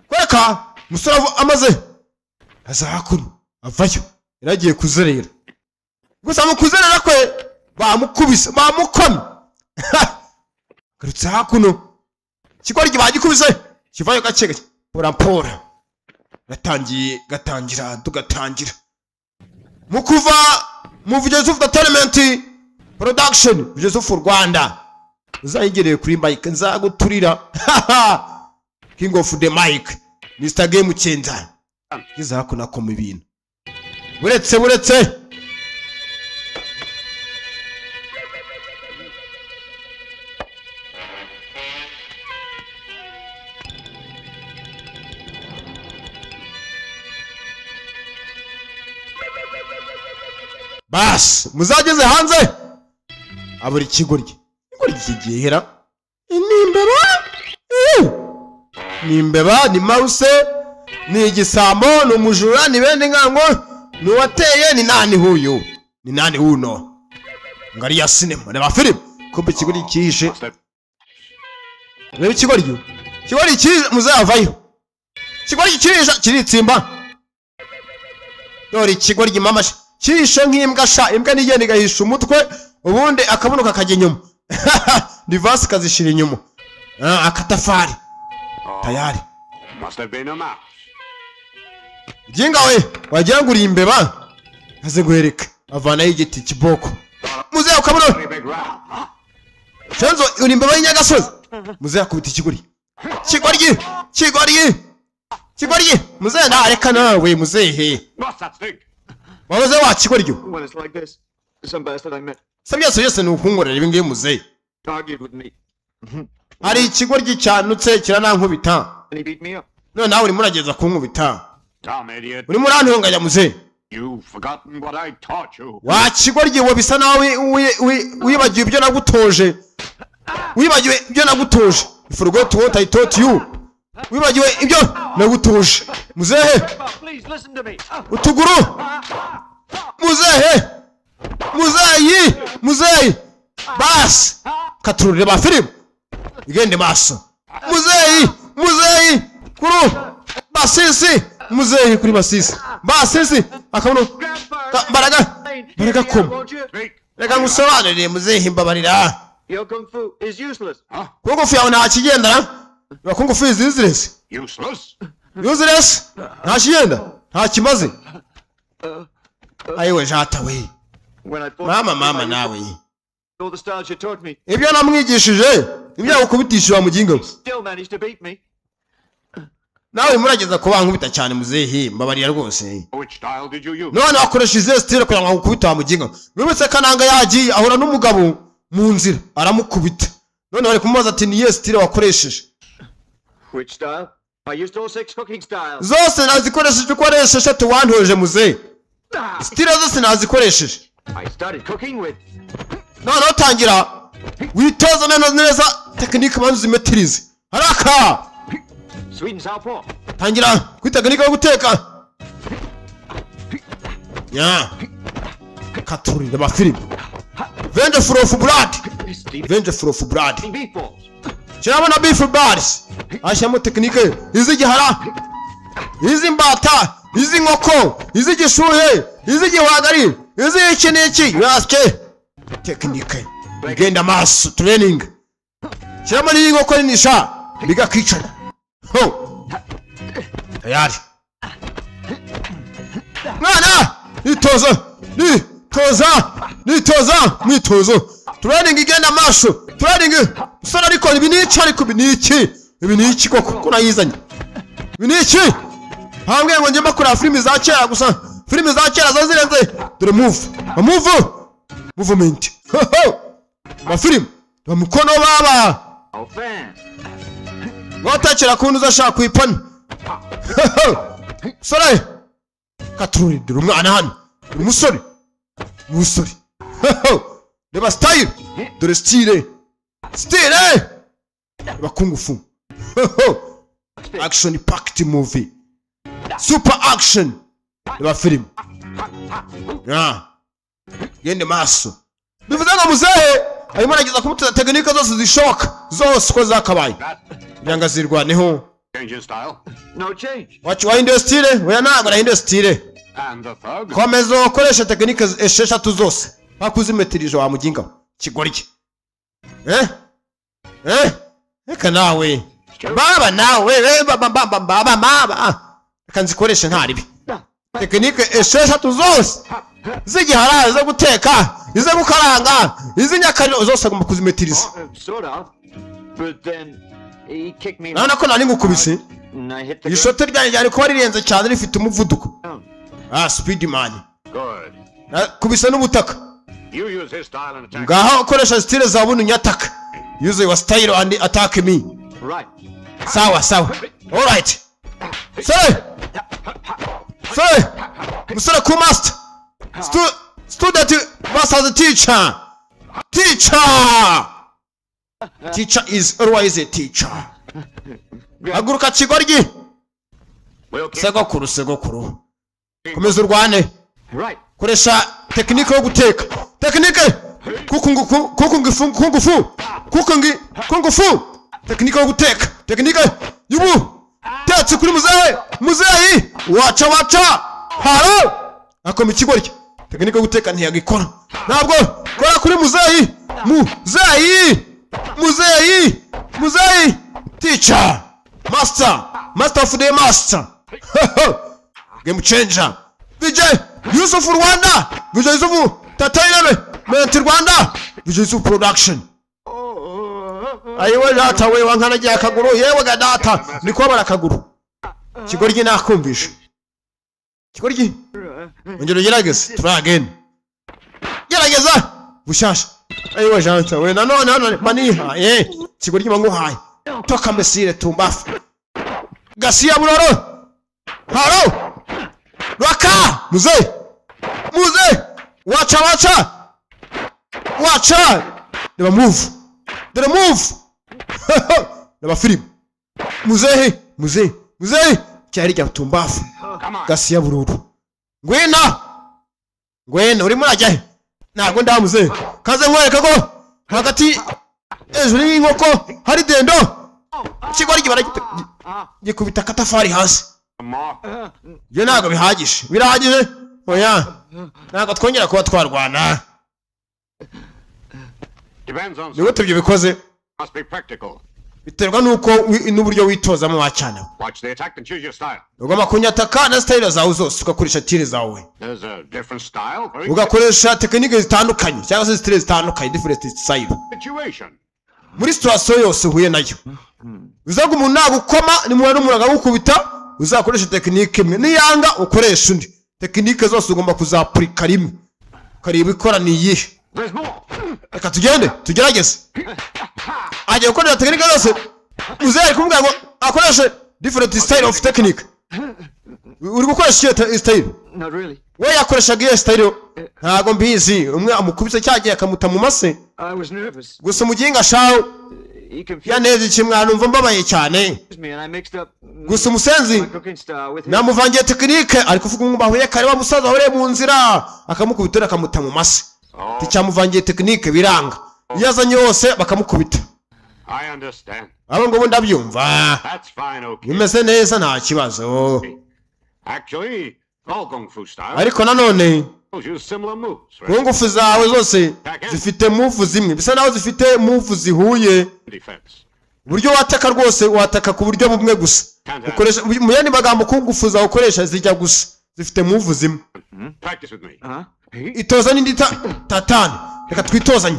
kwereka umusore amaze aza hakuno avayo yaragiye kuzerera gusa mu kuzerera kwe bamukomye garutse hakuno kigoryi bagikubise kivayo gake gake pora gatangira tugatangira mukuva mu Vugezi of Entertainment Production Vugezi of Rwanda uzayigereye kuri mic nzaguturira King of the mic Mr Game Changer giza hakuna ko mu bintu buretse bas muzageze hanze aburi kigoryi kigihera nimbeba ni mouse ni igisambo ni umujura ni bende ngango ni wateye ni nani huyu ni nani uno ngari ya cinema reba film kumbe kigoryi kihishe reba kigoryi muzavayo kigoryi kirisha kiritsimba dore kigoryi mama kirisha nk'imbwa sha imbwa nigende gahisha umutwe ubundi akabunuka kajya inyuma divasi kazishira inyuma akatafari tayari Must have been a mouse. Jinga we wagira ngo uri imbeba aze guhereka avana y'igiti kiboko muze ukabuno Big round. Chenzo uri imbeba y'inyagasozi muze yakubita kigoryi muze ndareka nawe muzehe What's that thing? wabuze wa kigoryo When it's like this, some bastard I met sabyaso yese ni ukunkorera ibi ngiye muze argued with me, hari ikigoryi cyanutse kiranankubita and he beat me up. none nawe uri murageza kunkubita Dumb idiot. uri murantunganya muze You've forgotten what I taught you. wa kigoryi wo bisa nawe wibagiwe ibyo nagutoje you forgot what I taught you wibagiwe ibyo nagutoje muzehe Please listen to me. utuguru muzeyi bas katurure ba film igende maso muzeyi kuru basisi muzeyi kuri basisi akabuno mbaraga koma reka ngusobanurire muzeyi mbabarira Your kung fu is useless. kungufu yawe nta kigendana your kungufu is useless nta kigenda nta kimaze ayiwe jata we When I fought mama nawe all the styles you taught me, ibyo namwigishije ibyo yakubitishije mugingo still managed to beat me. nawe murageza ko bankubita cyane muzehe mbabarira rwose Which style did you use? none wakoresha izihe style kugira ngo agukubita mugingo mwibutse kananga yagiye ahura n'umugabo mu nzira aramukubita none bari kumubaza ati niye style wakoresheje Which style? I used all 6 cooking styles. zose nazikoresheje ukoresha eshatu wantoje muzehe style zose nazikoresheje I started cooking with none utangira witoza neza tekinike manzi zimetirize haraka sweet and sour pork. tangira kwitekinika yo guteka ya katurire ba film Vengeful of blood Beef balls. kirabona beef bars ashyamo tekinike izigihara izimbata izinkoko izigishuhe izigihwagari izikiniki yaske tekinike igenda maso training kiramo n'inkoko ninisha bigakicara ho tayari mwana nitoza training igenda maso training usana ariko ibi ni iki koko ko nayizanye ibi ni iki hambwe ngo njye makora filimi za kera gusa filimi za kera zazirenze dore movement ma film wa mukono baba Oh, fan. watakira kuntu uzashaka kwipana sore katururi dore umwana hano umusore reba style dore style bakungufu action packed movie super action reba film gende maso bivuze ngo muzehe arimo arageza kumuteza tekinike zose zishoka zose ko zakabaye byanga zirwaneho Change your style. No change. wa industry we ntabwo na industry And the thug. komeza ukoresha tekinike esheshatu zose bakuzimetirije wa muginga kigoryi reka nawe baba nawe baba kanzikoresha ntaribi tekinike esheshatu zose z'igiharaza zo guteka izo gukaranga iz'inyakariro zose agomba kuzimetiriza nabona ko nari ngukubise ishote ryanjye ryari kuba rirenze cyane rifite umuvuduko speedman kubisa n'ubutaka ngaho ukoresha style za buno nyataka use your style and attack me sawa alright sorry musore ku master student master the teacher is always a teacher haguruka kigoryi segokuru komeza urwane koresha tekinike yo guteka tekinike kungufu tekinike yo guteka tekinike yubu tetsi kuri muzeyi waca haro akoma ikigoryi tekinike yo guteka ntiyagikora ntabwo kora kuri muzeyi teacher master of the master game changer VJ Yusuf Rwanda VJ Yusuf Tatailebe Menti Rwanda VJ Yusuf production ayiwe data we wankana giye akaguru yewe ga data niko barakaguru kigoryi nakumvisha kigoryi ongera gerageza try again gerageza bushasha ayiwe janta we nanone maniha kigoryi manguhaye toka mesire tumbafu Gasiya buroro haro Raka muze wacha Deba move Deba film muze cyari cya tumbafu Gasiya buroro ngwena uri murajya he nago ndamuze kaze nkwereka ko hagati ejo ni inkoko hari dendo kigoryi gikubita katafari hasi yo nago birahagije oya nago twongera kuba twarwana niwe tubyo bikoze biterwa nuko n'uburyo witozamo wacana ugomba kunyataka na style zawe zose ugakoresha tire zawe ugakoresha tekinike zitandukanye cyangwa se style zitandukanye different style muri situation yose uhuye nayo uzaga umuntu nagukoma ni mwana n'umuraga gukubita uzakoresha tekinike imwe niyanga ukoresha undi tekinike zose ugomba kuzapurika rimwe ukariba ikora ni iyihe reka tugerageze agiye gukoresha tekinike zose uzaye kumubwira ngo akoreshe different style of technique uri gukoresha iyo style we yakoreshaga iyo style ntago mbizi umwe amukubise cyagiye akamuta mu mase gusa umuginga shaho yaneze kimwana umva mbabaye cyane gusa umusenzi namuvangiye tekinike ariko uvuga ngo bahuye kare wa musaza wore mu nzira akamukubitira akamuta mu mase ticyamuvangiye tekinike biranga yazanye yose bakamukubita abo ngo ndabyumva bimeze neza nta kibazo ariko nanone kungufu zawe zose zifite move zimwe bisa naho zifite move zihuye buryo wataka rwose wataka ku buryo bumwe gusa ukoresha mu yandi magambo kungufu zawe ukoresha zijya gusa zifite move zimwe itoza n'indi tatani reka twitozanye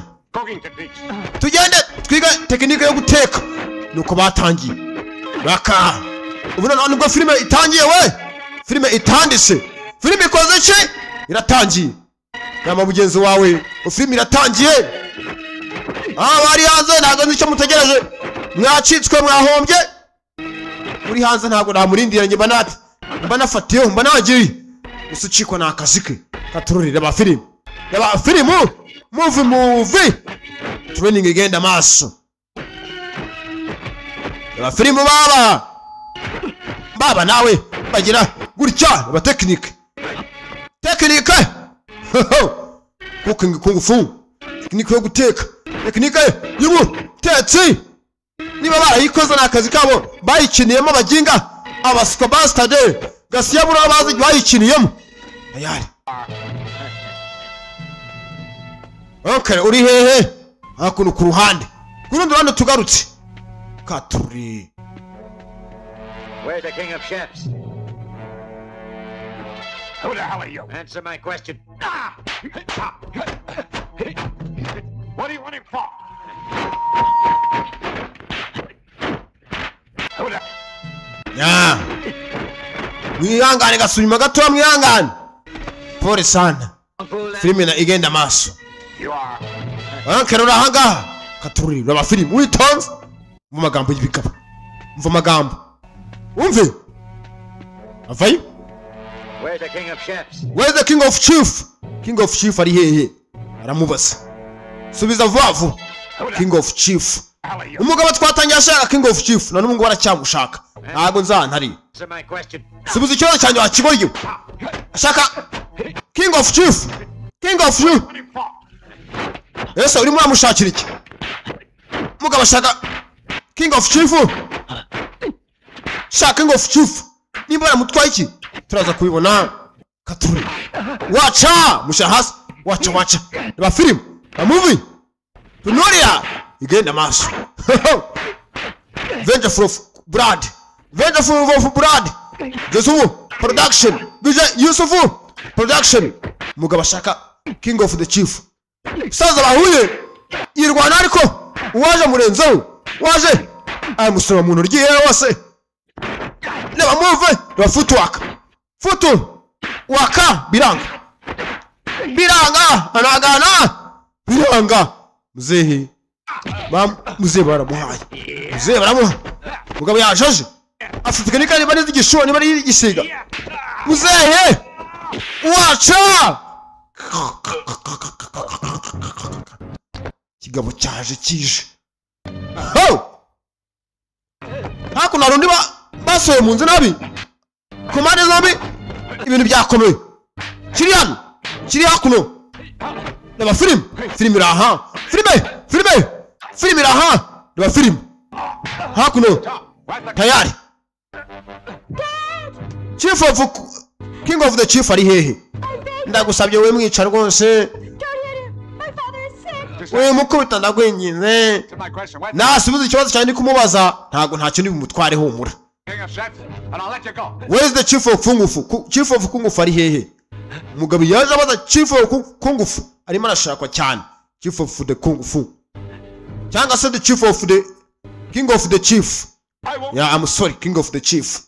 tugende twiga tekinike yo guteka nuko batangiye baka ubu none ubwo filime itangiye filime itanditse filime ikoze cye iratangiye yama mugenzi wawe filime iratangiye bari hanze ntago nzi icyo mutegereje mwacitswe mwahombye uri hanze ntago namurindira nge banafatiyeho mbanagiye usuciko nakazi ke katururire ba filime movie training igenda maso ba filime baba nawe bagira gutya ba tekinike cooking kungufu tekinike yo guteka tekinike y'ubutetsi niba barayikoze n'akazi kabo bayikiniyemo abaginga abasiko bastade Gasiya buro abazi bayikiniyemo ayari okay uri hehe hakuno ku ruhande kurundi ruhande tugarutse katuri Where's the king of chefs? Who the hell are you? Answer my question. What do you want him for? Who the... Ya. Mwihangane gasubima gato mwihangane. Pole sana. Filime na igenda maso. You are... Ankero rahanga. Katuri raba film witonze. Mu magambo y'ibikaba. Mva magambo. Umve. Avayi. Where's the king of chefs? Where's the king of chief? King of chief ari hehe? Aramubaza. Subiza vuba. King of chief. Umugabo twatangiye ashaka king of chief none ubu ngo baracyamushaka. Ntago nzantari. Answer my question. Subiza ikibazo cyanjye wakibonye. Ashaka king of chief. King of chief. Ese uri muramushakira iki? Umugabo ashaka king of chief. Shaka king of chief. Nimba aramutwaye iki? Turaza kubibona. Katuri. Wacha mushahas. Wacha. Ba film. A movie. Tunoria. Igenda maso. Vengeful of blood. Vengeful of blood. Josufu production. Yusufu production. Mugabo ashaka king of the chief. Saza bahuye. Irwana ariko uwaje murenzo. Waje. Amusoma muntu ryiye wose. Leba move. Leba footwork. Foto. Waka biranga. Anagana. Biranga. Muzehe. Muzehe baramuhaye. Muzehe baramuha. Mugabo yajoje. Afite ni kandi bari igishoni bari igisiga. Muzehe. Wacha. Kigabo cyaje kije. Ho. Hakuno rundi basoye mu nzu nabi. Komande zombi ibintu byakomeye. Kiri hakuno. Leba film iraha. Film iraha. Leba film. Hakuno. Tayari. Chief of King of the Chief ari hehe? Ndagusabye we mwica rwose. We mukubita ndagwenyize. Nasubiza ikibazo cyane kumubaza ntago nta kintu bimutware humura. Where is the chief of Kungufu? Chief of Kungufu ari hehe? Mugabo yaje abaza chief of Kungufu arimo arashakwa cyane. Chief of the Kungufu. Cyangwa se the chief of the king of the chief. Yeah, I'm sorry, king of the chief.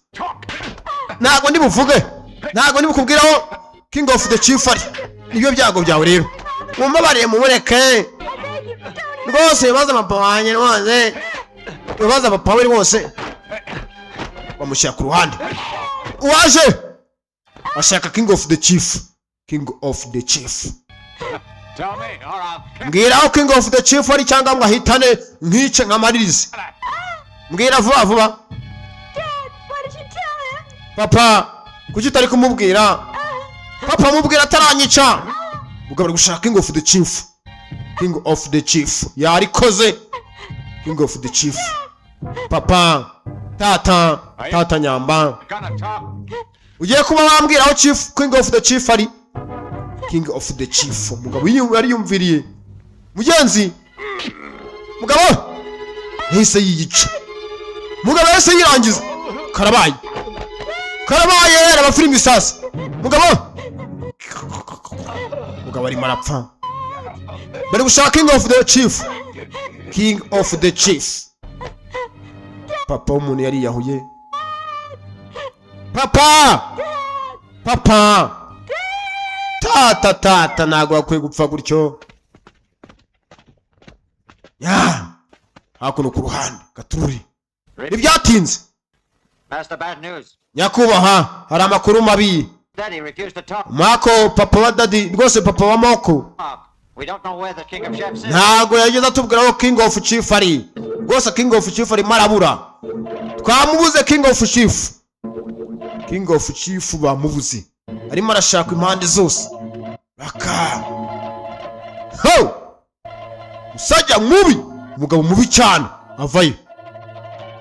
Ntago ndibuvuge. Ntago ndibukubwiraho king of the chief ari. Nibyo byago byawe rero. Mumabariye mumureke. Rwose baza papa wanye rwose. Baza papa we rwose. Bamushyira ku ruhande. Waje. Ashaka king of the chief. King of the chief. Tell me, or I'll... Mbwira king of the chief ari cyangwa mwahitane nkice nkamaririze. Mbwira vuba. Dad, why did you tell him? Papa, kuki utari kumubwira? Papa mubwira ataranyica. Mugabo gushaka king of the chief. King of the chief. Yarikoze. King of the chief. Papa, tata nyamba. Gonna talk. Ugiye kuba wambwiraho chief king of the chief ari. King of the chief. Mugabo yari yumviriye. Mugenzi. Mugabo. Hise yiyica. Mugabo yese yirangiza. Karabaye raba film sasa. Mugabo ari marapfa. Bari gushaka king of the chief. King of the chief. Papa umuntu yari yahuye. Papa. Tata nago akwiye gupfa gutyo. Ya. Hakuno ku ruhande Gaturi. Ibyatinze. That's the bad news. Nyakubaha hari amakuru mabi. Daddy refused to talk. Mako papa wa daddy rwose papa wa Moko. We don't know where the king of chefs is. Ntago yageze atubwiraho king of chief ari. Rwose king of chief ari marabura. Twamubuze king of chief. King of chief bamubuze. Arimo arashaka impande zose. Raka. Ho! Musajja mubi. Mugabo mubi cyane. Avayo.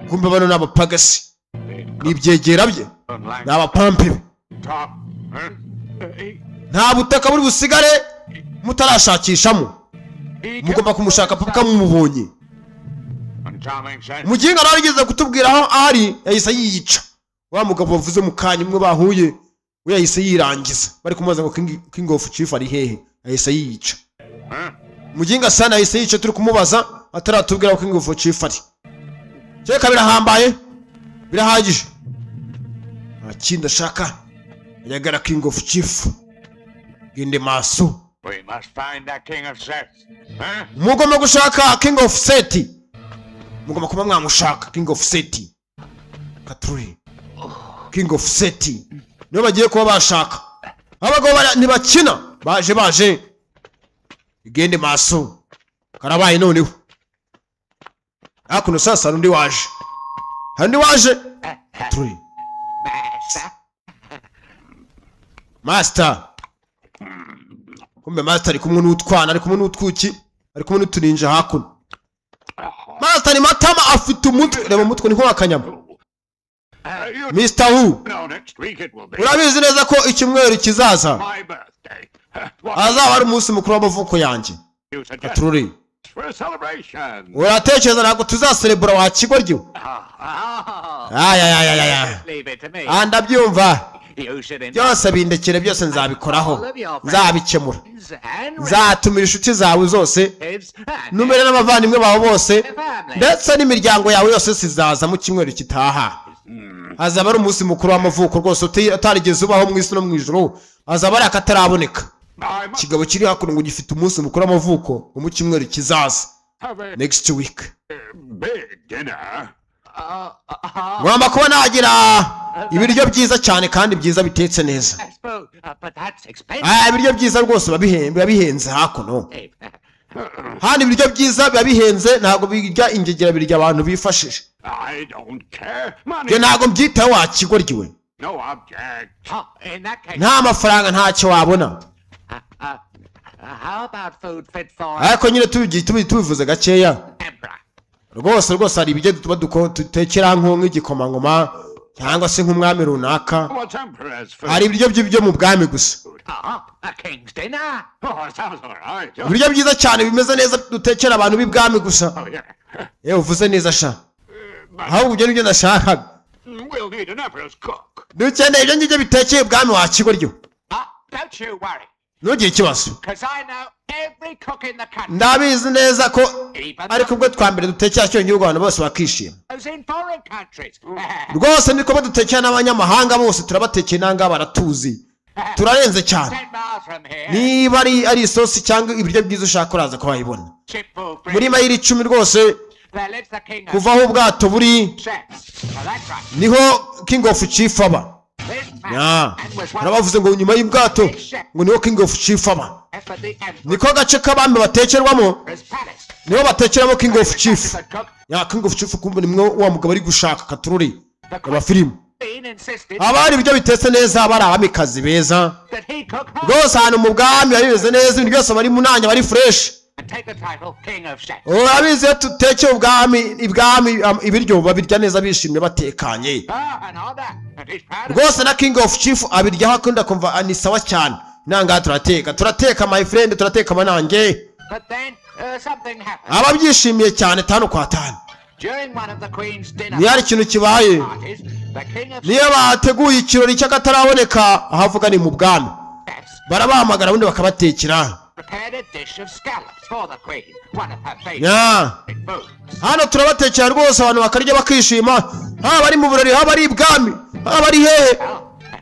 Kumbe bano n'abapagasi. Nibyegera bye. N'abapampe. Talk. Nta butaka buri busigare mutarashakishamo. Mugomba kumushaka paka mumubonye. Muginga narigeze kutubwira aho ari yahise yiyica. wa mugabo bavuze mu kanya umwe bahuye we yahise yirangiza bari kumubaza ngo King of Chief ari hehe yahise yica Mujinga sana yahise yica turi kumubaza ataratubwira ko King of Chief ari cyeka birahambaye birahagije akinda shaka yagara King of Chief gende maso We must find that King of Seth. Huh? mugomba gushaka King of Seth mugomba kuba mwamushaka King of Seth Katruri King of Seth niyo bagiye kuba bashaka abagabo ntibakina baje igende maso karabaye noneho akuno sasa undi waje Katruri Master kumbe Master ari kumwe n'utwana ari kumwe n'utwuki ari kumwe n'utuninja hakuno Master ni matama afite umutwe reba umutwe ni nko akanyama Mr. Who No, next week it will be urabizi neza ko icyumweru kizaza my birthday. What azaba ari umunsi mukuru w'amavuko yanjye you suggest Katruri for a celebration? uratekereza ntabwo tuzaserebura wa kigoryo aya Leave it to me. ndabyumva You should invite byose bindekere byose nzabikoraho all of your nzabikemura friends and nzatumira inshuti zawe zose relatives and numere n'abavandimwe bawe bose family. ndetse n'imiryango yawe yose sizaza mu cyumweru kitaha hazaba ari umunsi mukuru w'amavuko rwose utarigeze ubaho mu isi no mu ijuru hazaba ari akataraboneka I must ikigabo kiri hakuno ngo gifite umunsi mukuru w'amavuko mu cyumweru kizaza have a next week big dinner. ngomba kuba nagira ibiryo byiza cyane kandi byiza bitetse neza Yes, but that's expensive. ibiryo byiza rwose biba bihenze hakuno Hey, handi ibiryo byiza biba bihenze ntabwo birya ingegera birya abantu bifashije I don't care. Money. ibyo ntabwo mbyitaho wakigoryiwe No object. oh, in that case, nta mafaranga ntacyo wabona how about food fit for ariko nyine tubivuze gakeya emperor? rwose hari ibiryo tuba dutekera nk'igikomangoma cyangwa se nk'umwami runaka What's emperor's food? hari ibiryo byo mu bwami gusa A king's dinner. Oh, sounds all right. Oh, ibiryo byiza cyane bimeze neza dutekera abantu b'ibwami gusa yeah. yewe uvuze neza sha ahubwo ibyo nibyo nashakaga We'll need an emperor's cook. dukeneye ibyo ngibyo bitekeye ibwami wakigoryo Don't you worry, ntugire ikibazo because I know every cook in the country. ndabizi neza ko Even ariko ubwo twambere dutekera cyo gihugu abantu bose bakishima those in foreign countries. rwose niko badutekera n'abanyamahanga bose turabatekeye nanga baratuzi turarenze cyane 10 miles from here. niba ari isosi cyangwa ibiryo byiza ushaka uraza ko wayibona Ship full muri mayiri 10 rwose There lives the king of kuva aho ubwato buri chefs. Oh, that's right. niho King of Chief aba This man ya was one barabavuze ngo nyuma y'ubwato ngo niho King of Chief aba of the emperor's niko gace k'abami batekerwamo palace. niho batekeramo King of Chief The cook, ya King of Chief kumbe nimwe wa mugabo ari gushaka Katururi aba filime Queen insisted abari ibyo bitetse neza abari abamikazi beza that he cook her rwose ahantu mu bwami bimeze neza ibintu byose bari munanya bari fresh and take the title King of Chefs. urabizi iyo tutekeye ibwami ibiryo babirya neza bishimye batekanye And all that. And he's proud of rwose na King of Chief abiryaho akunda kumva ni sawa cyane nangaha turateka my friend turateka manange But then something happened. ababyishimiye cyane tanu kwa tanu During one of the Queen's dinner niyo hari ikintu kibaye parties, the King of niyo bateguye ikirori cy'akataraboneka ahavuga ni mu bwami Chefs barabahamagara ubundi bakabatekera prepared a dish of scallops for the Queen, one of her favorite ya foods. hano turabatekera rwose abantu bakarya bakishima haba ari mu burori haba ari ibwami haba ari hehe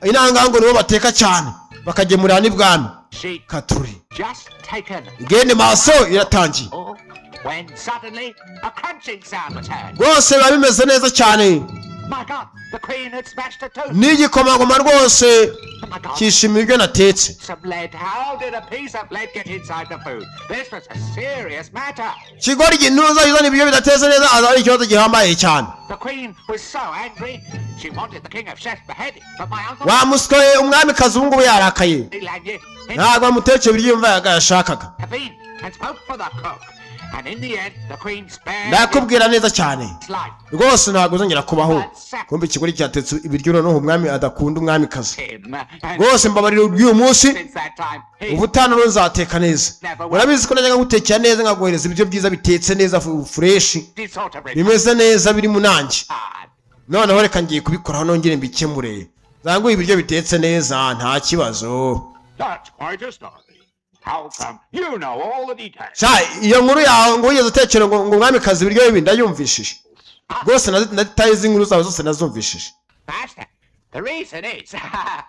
inangango nibo bateka cyane bakagemurira n'ibwami She Katuri just taken igende maso iratangiye when suddenly a crunching sound was heard. rwose biba bimeze neza cyane My God, the Queen had smashed a tooth. n'igikomangoma rwose Oh my God, cyishimiye ibyo natetse some lead. How did a piece of lead get inside the food? This was a serious matter. kigoryi ntuzayizana ibiryo bidatetse neza azaba ari ikibazo gihambaye cyane The Queen was so angry, she wanted the King of Chefs beheaded. But my uncle, wamuswe umwamikazi ubu ngubu yarakaye Lagny, ntabwo bamutekeye ibiryo yumva yashakaga intervened and spoke for the cook. And in the end, the Queen spared ndakubwira neza cyane his life. rwose ntabwo uzongera kubaho kumbe ikigori cyatetse ibiryo noneho umwami adakunda umwamikazi Him. And rwose mbabarira uyu munsi since that time, he ubutano nzateka neza urabizi ko najyaga gutekera neza nkaguhereza ibiryo byiza bitetse neza fureshi sort of bimeze neza biri munange noneho reka ngiye kubikoraho nongere mbikemure zangu ibiryo bitetse neza nta kibazo. That's quite a story. How come? You know all the details. Sha iyo nkuru yawe ngo ugeze utekera ngo mwamikazi ibiryo bibi ndayumvishije rwose ndataye z'inkuru zawe zose nazumvishije. Master, the reason is...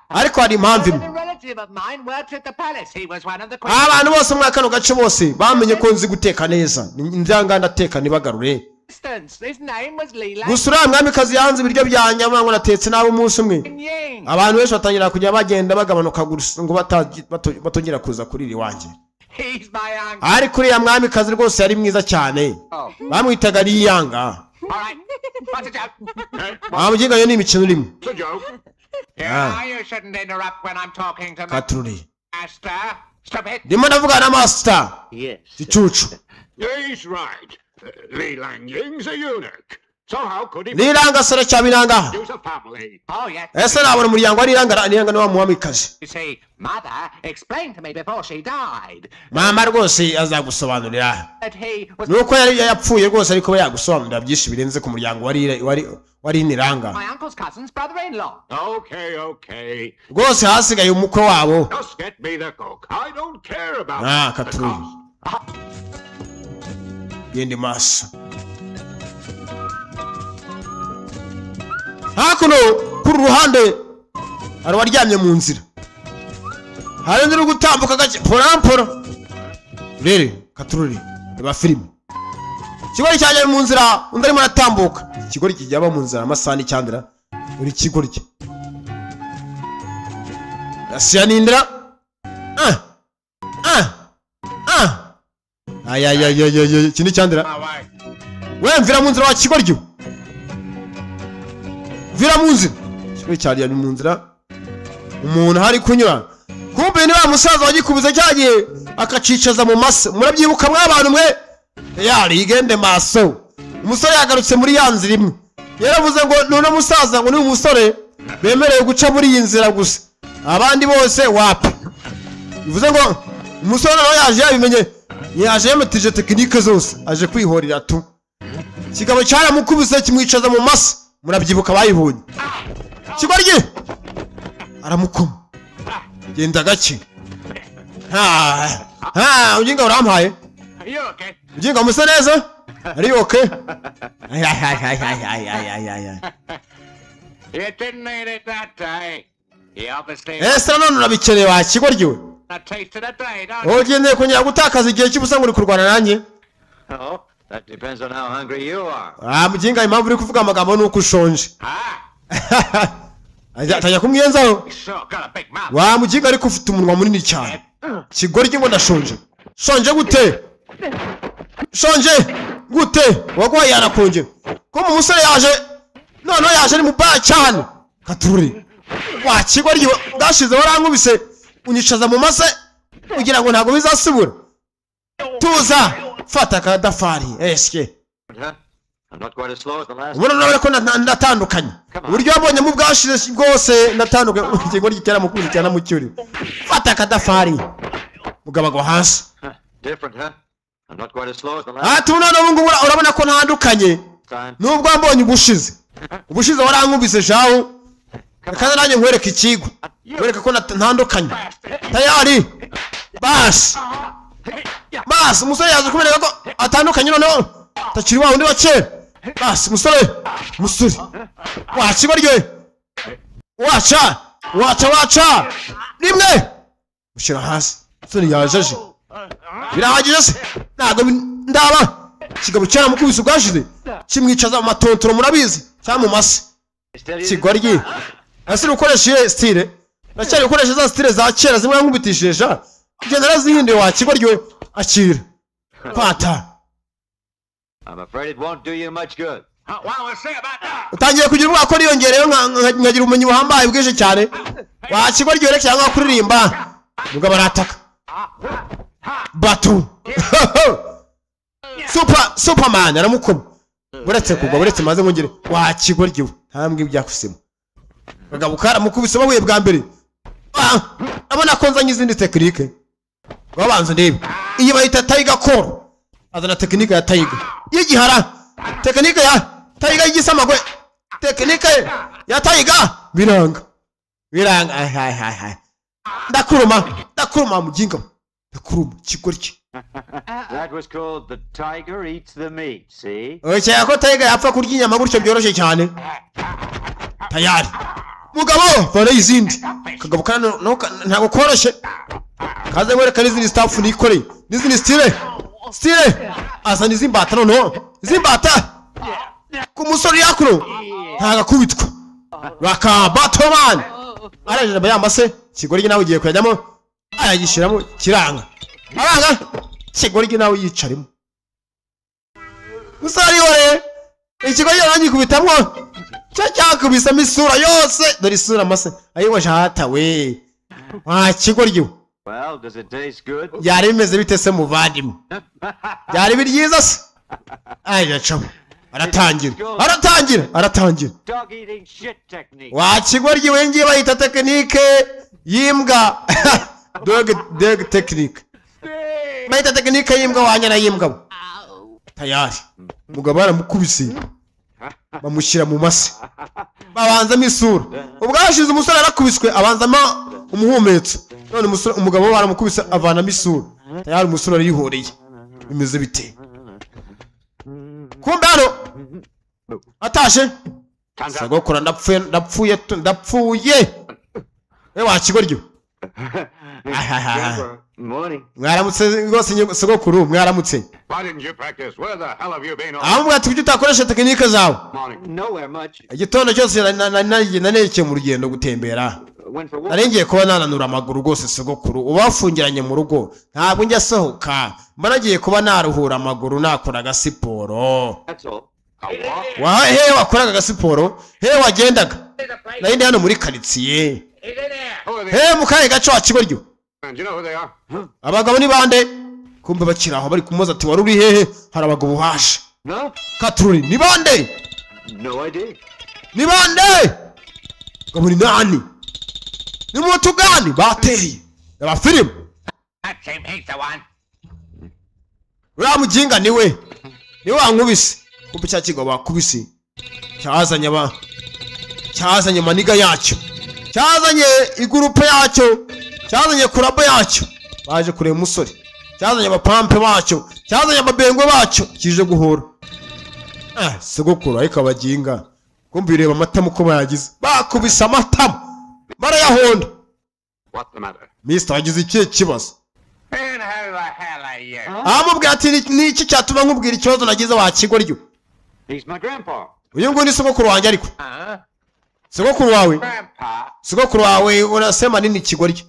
ariko hari impamvu a imwe relative of mine works at the palace. He was one of the... abantu bose muri kano gace bose bamenye ko nzi guteka neza njyanga ndateka nibagarure. His name was Li Lang gusa uriya mwamikazi yanze ibiryo byanjye ngo natetse nabo umunsi umwe Ying. abantu benshi batangira kujya bagenda bagabanuka ngo batongera kuza kuri iri wanjye. He's my uncle. ariko uriya mwamikazi rwose yari mwiza cyane bamwitaga Liyanga. All right. What's a joke? bamuginga yo ni imikino urimo. It's a joke. Yeah, you shouldn't interrupt when I'm talking to my Katururi master. Stop it. ndimo ndavuga na master Yes. gicucu. He's right. Li Lang Ying's a eunuch. So how could he Liyanga sara cyabiranga use a family? Oh, yes. ese nabona umuryango wa Liyanga ni wa mwamikazi. You see, Mother explained to me before she died mama rwose azagusobanurira that he was nuko yari yapfuye rwose ariko yagusobanurira byinshi birenze ku muryango wari Liyanga. my uncle's cousin's brother-in-law. Okay. rwose hasigaye umukwe wabo. Just get me the cook. I don't care about the Katururi cost. yende maso hakuno kuri ruhande hari waryamye mu nzira hari ndi gutambuka gake poramporo rere Katururi reba filime kigori cyajya mu nzira undi arimo aratambuka kigori kijyaba mu nzira amasani cyandira uri kigori cye asiya nindira ayayayayay kindi cyandira we mvira mu nzira wa kigoryo vira mu nzira kigori cyari mu nzira umuntu hari kunyura kumbe ni wa musaza wagikubuze cyagiye akacicaza mu mase murabyibuka mwabantu mwe yari igende maso umusore yagarutse muri ya nzira imwe yaravuze ngo none musaza ngo ni umusore bemerewe guca muri iyi nzira gusa abandi bose wapi bivuze ngo umusore nawe yaje yabimenye yaje yametije tekinike zose aje kwihorira tu kigabo cyaramukubise kimwicaza mu mase murabyibuka bayibonye kigorye aramukoma genda gake ujinga urampaye ujinga musa neza ari okay You didn't need it that day. He obviously none urabikeneye wa kigoryiwe a taste of the day, don't you? ugendeye kongera gutakaza igihe cy'ubusa ngo uri kurwana nanjye. Oh, that depends on how hungry you are. mujinga impamvu uri kuvuga amagambo nuko ushonje. atajya kumwiyenzaho You sure got a big mouth. wa mujinga ariko ufite umunwa munini cyane kigoryi ngo ndashonje shonje gute wagwaye yarakonje ko mu musore yaje none yaje ari mu baya cyane Katururi wa kigoryi gashize warankubise unyicaza mu mase kugira ngo ntago bizasubura tuza fata kadafari eske Huh? I'm not quite as slow as the last. ubona nawe ko ndatandukanye uburyo wabonye mu bwashize bwose ndatandukanye kigoryi cyara mu kuzi cyana mu cyuri fata kadafari mugabago hasi. Different, huh? I'm not quite as slow as the last tubona n'ubungu urabona ko ntandukanye time. nubwo mbonye ubushize warankubise jaho kandi nanjye nkwereka ikigo nkwereka ko ntandukanye tayari basi umusore yaje kubereka ko atandukanye noneho takiri wa undi wa kera basi musore wakigorye waca rimwe ushyira hasi musore yajeje birahagije se ntabwo ndaba kigabo cyaramukubise ubwashize kimwicaza mu matontoro murabizi cyangwa mu mase kigoryi ese ukoresheje style nacyari gukoresha za style za kera zimwe nkubitishije sha kugenda razihinduye wa kigoryi akira pata. I'm afraid it won't do you much good. What do I say about that? utangiye kugira ubwako ko niyongereyo nkagira ubumenyi buhambaye bwinshi cyane wa kigoryi rero cyangwa kuririmba nubwo barataka batu superman aramukoma buretse kugwa buretse maze ngongere wa kigoryi ntambwe byakusema bagabo karamukubise bahuye bwa mbere abona ko nzanye izindi tekinike babanza ndebe iyi bayita Tiger Core azana tekinike ya Tiger y'igihara tekinike ya Tiger y'igisamagwe tekinike ya Tiger biranga ndakuruma mujinga ndakuruma kigoryi. That was called the tiger eats the meat, see? Oya ko Tiger yapfa kurya inyama gutyo byoroshye cyane. Tayari mugabo bana izindi kagabo kana ntago koroshe kaze ngore kari zindi staff nikore n'izindi stile asa nizimbata no zimbata ku musore yakuno ntaga kubitwa baka Batman araje bayambase kigoryi nawe ugiye kujyamo ayagishiramo kiranga aranga kigoryi nawe yicarimo musari wore ikigoryi nangi kubitamwo cyakubisa misura yose dore isura mase ayiwa jata we wa kigoryi. Well, does it taste good? Yari bimeze bite se muvandimwe? Yari biryiza se? Aje chamo aratangira Dog eating shit technique. wa kigoryi wengiye bayita tekinike yimbwa dog technique bayita tekinike yimbwa wanyana yimbwa tayari mugabo aramukubise bamushyira mu mase babanza misura ubwashize umusore arakubiswe abanzama umuhumetso none umusore umugabo baramukubise avana misura tayari umusore arihoreye bimeze bite kumbe hano atashe sagokora ndapfuye wa kigoryi. Morning. Mwaramutse rwose sogokuru mwaramutse. Why didn't you practice? Where the hell have you been all Ahubwo ati utakoresha tekinike zawe. morning? Nowhere much. Igitondo cyose naneke mu rugendo gutembera. Went for a walk. Narengeye kuba nananura amaguru rwose sogokuru ubafungiranye mu rugo ntabwo njya sohoka mbaragiye kuba naruhura amaguru nakora gasiporo. That's all. A walk? He wakoraga gasiporo he wagendaga nari hano muri karitsiye Who are they? he mukaye gaco wa kigoryi. And you know who they are? Abagabo ni bande kumbe bakiraho bari kumuza ati wari uri hehe hari abagabo hashe No? Katruri ni bande No idea. ni bande gabo ni nani ni mutu gani bateye aba film That's him, he's the one. uriya mujinga niwe wankubise kumbe cya kigo bakubise cyazanye maniga yacyo cyazanye igurupe yacyo cyazanye kurabo yacyo baje kureba umusore cyazanye abapampe bacyo cyazanye ababengo bacyo kije guhora sogokuru ariko abaginga kumbe bireba amatamu uko bayagize bakubise amatamu barayahonda. What's the matter? Mr. wagize ikihe kibazo? And who the hell are you? Amubwira ati niki cyatuma nkubwira ikibazo nagize wa kigoryi. He's my grandpa. Uyu ngo ni sogokuru wanjye ariko. Huh? Sogokuru wawe? Grandpa? Sogokuru wawe urasema nini kigoryi?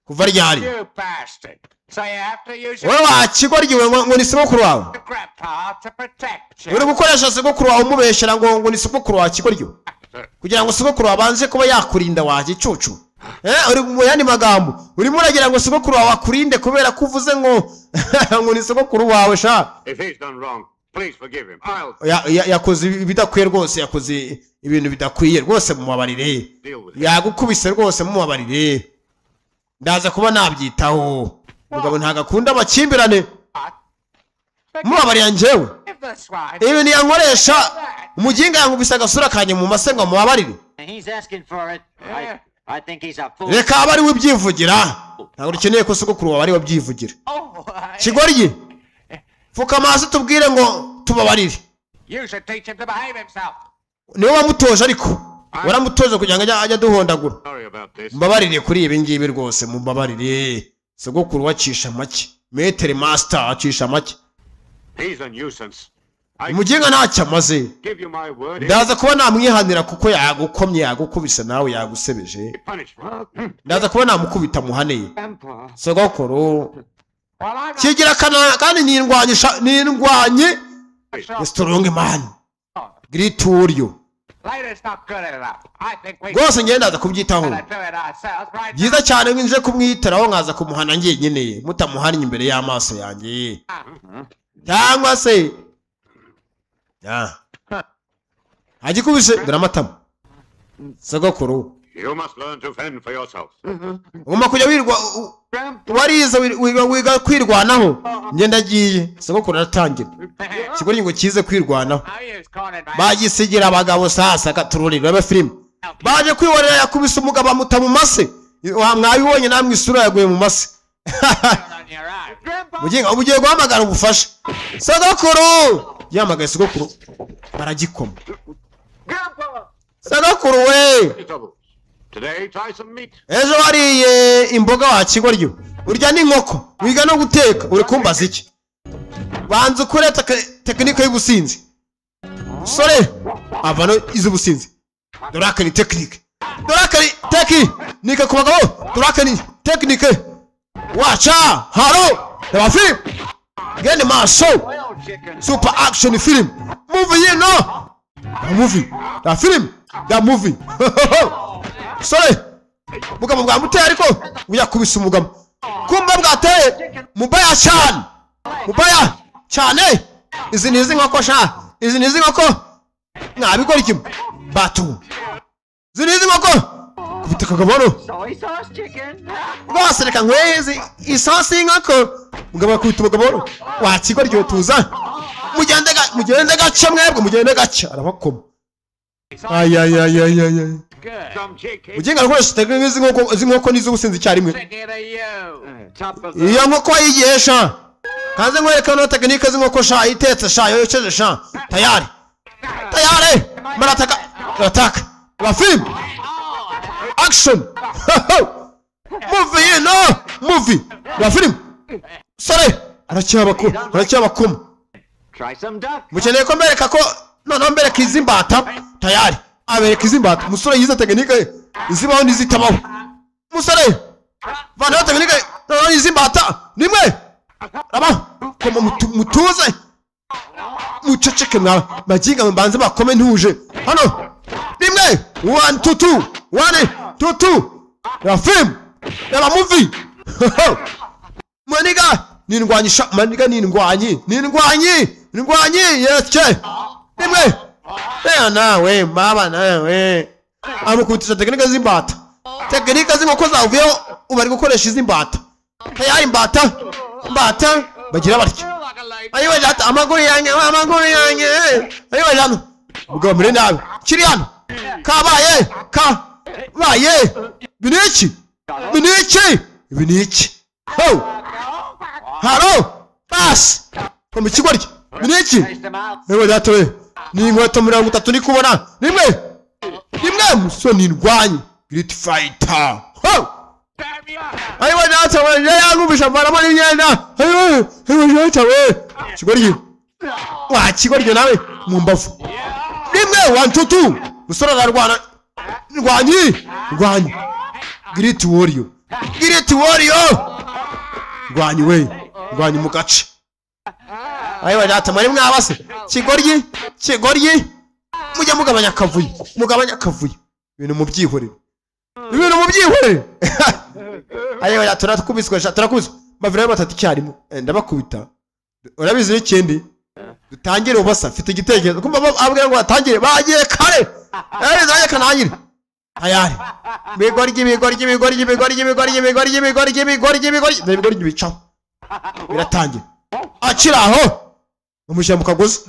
Kuva ryari? You bastard. So you have to use Wowe wa kigoryi we ngo ni sogokuru wawe? your grandpa to protect Uri you. gukoresha sogokuru wawe umubeshera ngo ni sogokuru wa kigoryi. Kugira ngo sogokuru abanze kuba yakurinda wa gicucu. Uri mu yandi magambo urimo uragira ngo sogokuru wawe akurinde kubera kuvuze ngo ni sogokuru wawe sha. If he's done wrong, please forgive him. Yakoze ibidakwiye rwose yakoze ibintu bidakwiye rwose mu mabarire. Deal with it. Yagukubise rwose mu mabarire. Ndaza kuba nabyitaho. Mugabo ntagakunda amakimbirane. Mu mabarire njyewe. Give this one. Ibi ni yankoresha umujinga yankubise agasura kanye mu masenga mu mabarire. He's asking for it. I think he's a fool. Reka abari wibyivugira. Ntabwo ukeneye ko sogokuru wawe ari wabyivugira. Oh, Kigoryi. Fuka amaso tubwire ngo tubabarire. you should teach him to behave himself. Niwe wamutoje ariko. Waramutoje kugira ngo ajye duhondagura. Sorry about this. Mbabarire kuri ibi ngibi rwose mumbabarire. Sogokuru wacisha make. Metere master acisha make. He's a nuisance. I Umujinga ntacyo amaze. give you my word. Ndaza kuba namwihanira kuko yagukomye yagukubise nawe yagusebeje. Punished. Ndaza kuba namukubita muhaneye. Grandpa. Sogokuru Well, I'm not kigira kana kandi nindwanye strong man. Great warrior. later's not good enough. I think we Rwose ngenda ndaza kubyitaho. gotta do it ourselves right now. Byiza cyane nje kumwiteraho nkaza kumuhana ngiye nyine mutamuhanye imbere y'amaso yanjye. Cyangwa se agikubise dore amatamu. Sogokuru You must learn to fend for yourself. ugomba kujya warize wiga kwirwanaho. Ngenda agiye sogokuru aratangira ikigoryi ngo kize kwirwanaho. Bagisigira abagabo sasa katururira ba film baje kwiworera yakubise umugabo amuta mu mase. Mwabibonye namwe isura yaguye mu mase. Ugiye guhamagara ubufasha. Sogokuru yamagaye sogokuru baragikoma. Sogokuru we Today, try some meat. ejo wariye imboga wa kigoryo urya n'inkoko wiga no guteka uri kumbaza iki? Banza ukore tekinike y'ubusinzi. Sore avano iz'ubusinzi. Dorakani tekinike. Dorakani tekinike ku bagabo. Dorakani tekinike. Wacha haro the film. Get the show. Super action film. Movie no. A movie. The film. The movie. Sorry. Mugabo bwa muteye ariko uyakubise umugabo. Kumba bwateye mubaya cyane. Mubaya cyane. Izi nizi nkoko sha. Izi nizi nkoko. Nabikora iki? Batu. Izi nizi nkoko. Kubita kagabono. Soy sauce chicken. Rwose reka nkwezi isosi nkoko. Mugabo akubita umugabo wa kigoryo tuza. Mugende gace mwebwe mugende gace arabakoma. Ay. Some chicken. Ujenga rwose tekinike z'inkoko n'iz'ubusinzi cyarimwe. Iyo nkoko yigesha. Kanze nkwereka no tekinike z'inkoko sha itetse sha yoceje sha. Tayari. Marataka. Attack. La film. Action. Movie no. Movie. La film. Sorry. Aracyabakoma. Try some duck. Mukeneye ko mbereka ko noneho mbereka izimbata. Tayari. Abereka izimbata. Musore yize tekinike izibaho n'izitabaho. Musore. Vana tekinike noneho izimbata. Nimwe. Aba. Koma mutuze. Muceceke mwa. Baginga mbanze bakome ntuje. Hano. Nimwe. 1 2 2. La film. La movie. Maniga. Nindwanyisha. Maniga nindwanyi. Yeke. Nimwe. Nawe mama nawe. Amukutisha tekinike z'imbata. Tekinike z'inkoko zavuyeho ubari gukoresha izimbata. Tayari imbata. Bagira batya. Ayo bajata amaguru yanjye. Ayo bajano. Ubwo muri nawe. Kiri hano. Kabaye. Biniki. Ho. Haro. Bas. Komi kigoryi. Biniki. Taste them out. Ewe datowe. Ni inkweto 30 ni kubona. Rimwe muso ni ndwanyi. Great fighter. Ho. Ayo datowe yangubisha baramo n'imyenda. Ayo datowe. Kigoryi. Wa kigoryi nawe mu mbavu. Rimwe 1 2. Musora ararwana. Ndwanyi. Great warrior. Ndwanyi mu gace. Ayo data mari mwabase. Kigoryi. Mujya mugabanya akavuyo. Ibintu mubyihorere. Ayo data turakubiswe. Bavira batatu cyarimo. Ndabakubita. Urabizi n'ikindi. Dutangire ubasa mfite igitekerezo. Kumva abwira ngo atangire bagiye kare. Zaje kanangire. Ayari. Bigoryi. Bica. Biratangira. Akiraho. Umushyamba kagozi.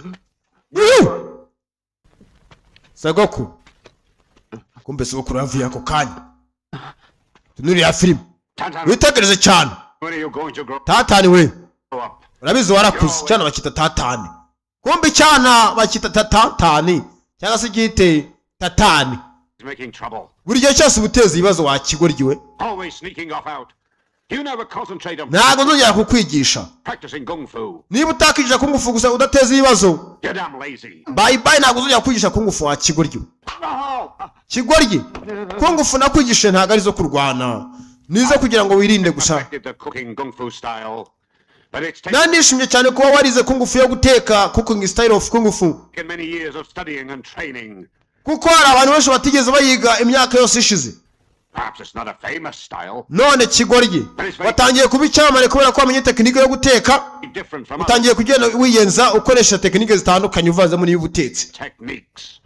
Sagoku. Kumbe sogokuru yavuye ako kanya. Tunuri ya film. Witegereze cyane. When are you going to grow Tatani we. up? Urabizi warakuze cyane bakita tatani. Kumbe cyana bakita tatani. Cyangwa se gite tatani. He's making trouble. Buri gihe cyose ubuteza ibibazo wa kigoryi we. Always sneaking off out. You never concentrate on Ntago nzongera kukwigisha. practicing kung fu. Niba utakijija kungufu gusa udateza ibibazo. You're damn lazy. Bye ntago nzongera kwigisha kungufu wa kigoryi. Kigoryi. Kungufu nakwigisha ntago arizo kurwana. Nizo kugira ngo wirinde gusa. Perfected the cooking kung fu style, but it's Nandishimye cyane kuba warize kungufu yo guteka cooking style of kungufu. taken many years of studying and training. Kuko hari abantu benshi batigeze bayiga imyaka yose ishize. Perhaps it's not a famous style. None kigoryi watangiye kuba icyamamare kubera ko wamenye tekinike yo guteka. Different from other Utangiye kugenda wiyenza ukoresha tekinike zitandukanye uvanze muri y'ubutetsi. techniques.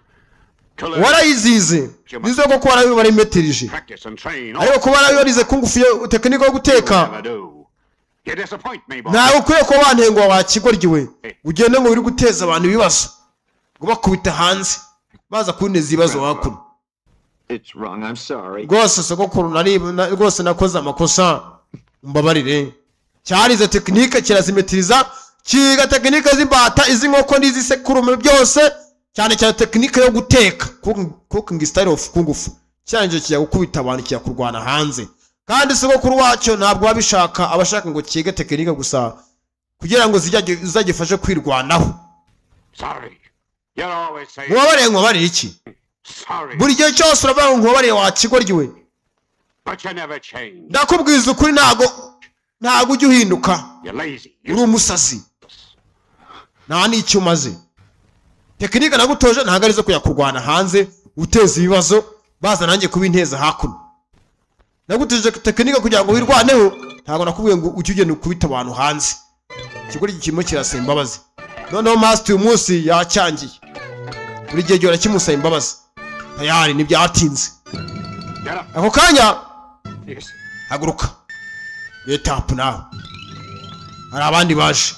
warayizize nizo ko warayimetirije Practice and train. ariko kuba warayorize kungufu tekinike yo guteka Never do. You disappoint me, boy. ntawe ukwiye ko wantengwa wakigoryiwe ugende ngo uri guteza abantu ibibazo ngo bakubita hanze baza kuneza ibibazo wakuru It's wrong. I'm sorry. rwose sogokuru rwose nakoze amakosa mbabarire cyarize tekinike kirazimetiriza kiga tekinike z'imbata izi nkoko n'izisekurume byose cyane cyane tekinike yo guteka cooking style of kungufu cyanje kijya gukubita abantu kijya kurwana hanze kandi sogokuru wacyo ntabwo babishaka abashaka ngo kige tekinike gusa kugira ngo zizagifashe kwirwanaho. Sorry. You're always saying Nkubabarire iki sorry. buri gihe cyose uravuga ngo nkubabarire wakigoryiwe But you never change. ndakubwiza ukuri ntago ujya uhinduka You're lazy. uri umusazi nta n'icyo umaze tekinike nagutoje ntabwo arizo kujya kurwana hanze uteza ibibazo baza nanjye kubinteza hakuno nagutoje tekinike kugira ngo wirwaneho ntabwo nakubwiye ngo ujye ugenda ukubita abantu hanze ikigori kirimo kirasaba imbabazi noneho master uyu munsi yacyangiye buri gihe gihora kimusaba imbabazi tayari ntibyatinze Get up. ako kanya Yes. haguruka yetapu nawe hari abandi baje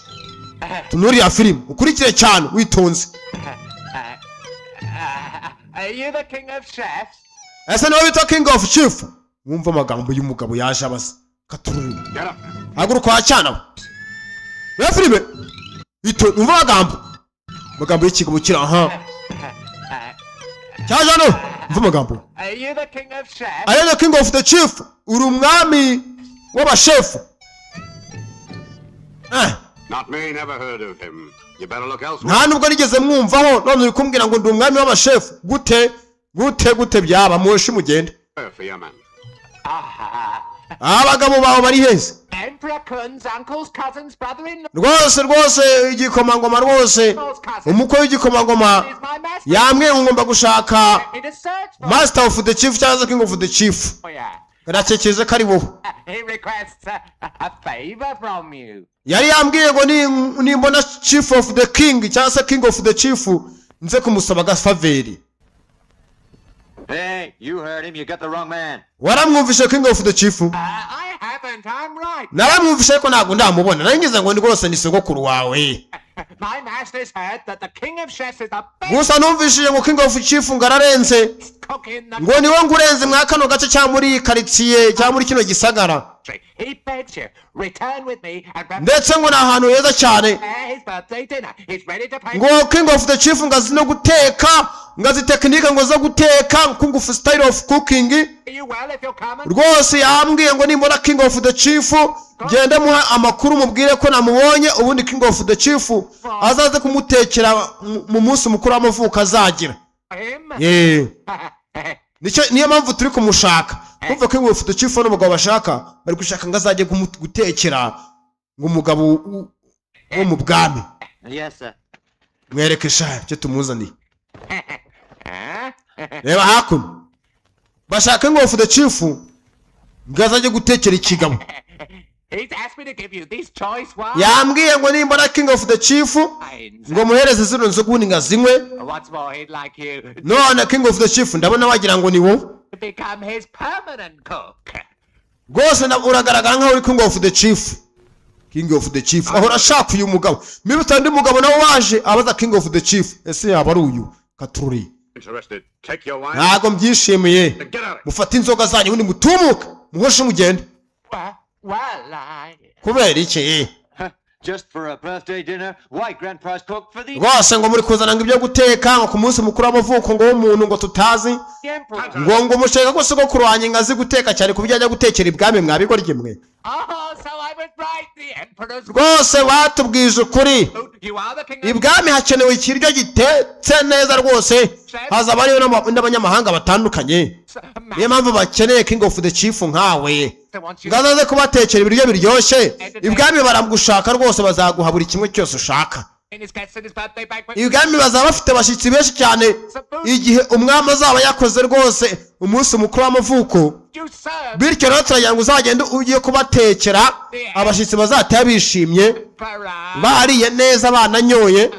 tunuriya filime ukurikire cyane witonze Are you the king of chefs? ese niwe bita king of chief wumva amagambo y'umugabo yaje abaza katururi Get up. haguruka wacyana we filime wumva amagambo y'ikigabo kiri aha cyaje hano wumva amagambo Are you the king of chefs? I am the king of the chief uri umwami w'abashefu Not me, never heard of him. You better look elsewhere. nta nubwo nigeze mwumvaho none uri kumbwira ngo ndi umwami w'abashefu gute byaba mushi mugende For your man. abagabo bawe bari heza Emperor Kun's uncle's cousin's brother-in-law rwose igikomangoma rwose umukwe w'igikomangoma is my master. yambwiye ngo ngomba gushaka He to search for master of the chief cyangwa se king of the chief you. ndatekereza ko ari wowe He requests a favor from you. yari yambwiye ngo nimbona chief of the king cyangwa se king of the chief nze kumusaba agafaveri Hey, you heard him. You got the wrong man. waramwumvishe king of the chief I haven't. I'm right. naramwumvishe ariko ntabwo ndamubona nangeze ngo ndi rwose ni sogokuru wawe My master's heard that the king of chefs is the best gusa numvishije ngo king of chief ngo ararenze cook in the ngo niwe ngo urenze mwa kano gace cyangwa muri iyi karitsiye cyangwa muri kino gisagara country. He begs you, return with me and prepare ndetse ngo ni ahantu heza cyane his birthday dinner. He's ready to pay. ngo king of the chief ngo azi no guteka ngo azi tekinike ngo zo guteka kungufu style of cooking You well if you're coming. rwose yambwiye ngo nimbona king of the chief gende muha amakuru mubwire ko namubonye ubundi king of the chief azaze kumutekera mu munsi mukuru w'amavuko azagira Him? niyo mpamvu turi kumushaka kumva king of the chief n'umugabo bashaka bari gushaka ngo azajye gutekera ngo umugabo wo mu bwami Yes, sir. mwereke sha icyo tumuzaniye reba hakuno bashaka king of the chief ngo azajye gutekera ikigabo He's asked me to give you these choice wines. yambwiye ngo nimbona king of the chief ngo muhereze zino nzoga ubundi ngazinywe What's more, he'd like you none king of the chief ndabona wagira ngo ni wowe to become his permanent cook. rwose uragaragara nkaho uri king of the chief king of the chief ahora ashaka uyu mugabo niba utandi mugabo nawe waje abaza king of the chief ese yaba ari uyu katururi Interested. Take your wine. ntago mbyishimiye Get out. mufate inzoga zanyu ubundi mutumuke muhoshe mugende Well, kubera iki Just for a birthday dinner? Why grand prize cook for the rwose ngo muri kuzana ngo ibyo guteka ngo ku munsi mukuru w'amavuko ngo w'umuntu ngo tutazi the emperor. ngo mushaka ko sogokuru wanjye ngo azi guteka cyane ku buryo ajya gutekera ibwami mwabigorye mwe Oh, so I was right. The emperor's rwose batubwije ukuri food. You are the king of ibwami hakenewe ikiryo gitetse neza rwose haza abariyo n'abanyamahanga batandukanye niyo mpamvu bakeneye king of the chief nkawe ngo azaze kubatekera ibiryo biryoshye ibwami baragushaka rwose bazaguha buri kimwe cyose ushaka In his guests at his birthday banquet. ibwami bazaba bafite abashyitsi benshi cyane igihe umwami azaba yakoze rwose umunsi mukuru w'amavuko. You serve Bityo rero turagira ngo uzagende ugiye kubatekera abashyitsi bazataha bishimye Farah. bariye neza bananyoye.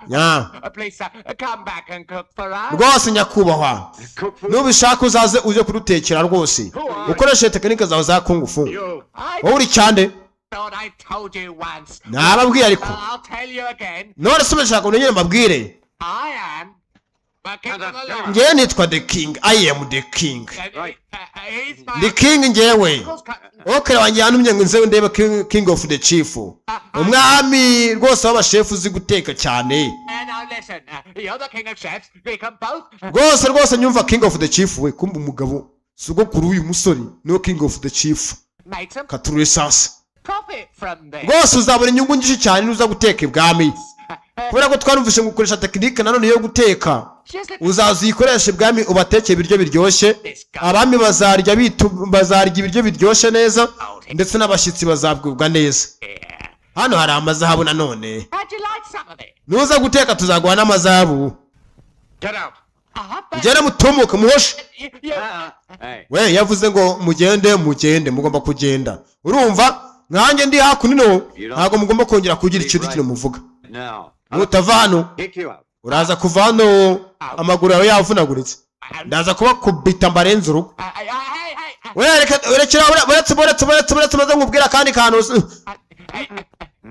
Ya. Please, come back and cook Farah. Rwose nyakubahwa Cook food. nubishaka uzaze uje kudutekera rwose ukoresheje tekinike zawe za kungufu. You. I wowe uri cyande thought I told you once. nababwiye ariko I'll tell you again. none se mubishaka ngo nyine mbabwire I am the king of the land. ngewe nitwa the king. I am the king. Right. He's my The king ngewe okere wanjye yantumye ngo nze ndebe king of the chief umwami rwose w'abashefu uzi guteka cyane. And now listen, you're the king of chefs. We can both. Rwose nyumva king of the chief we kumva umugabo sogokuru uyu musore niwe king of the chief. Make some Katurure sasa profit from this. rwose uzabona inyungu nyinshi cyane nuza guteka ibwami kubera ko twarumvise ngo ukoresha tekinike nanone yo guteka. Just let Uzaza uyikoresha ibwami ubatekeye ibiryo biryoshye abami bazarya ibiryo biryoshye neza ndetse n'abashyitsi bazabwibwa neza. Hano hari amazahabu nanone How'd you like some of it? nuza guteka tuzaguha n'amazahabu. Get out. Mugende mutumuke muhoshe. Hey. We yavuze ngo mugende mugomba kugenda. Urumva nkanjye ndi hakuno ntabwo mugomba kongera kugira ikintu kintu muvuga. Now. Mutava hano Kick you out. uraza kuva hano amaguru yawe yavunaguritse ndaza kuba kubita mbarenze urugo. Werekera uretse maze nkubwira kandi kantu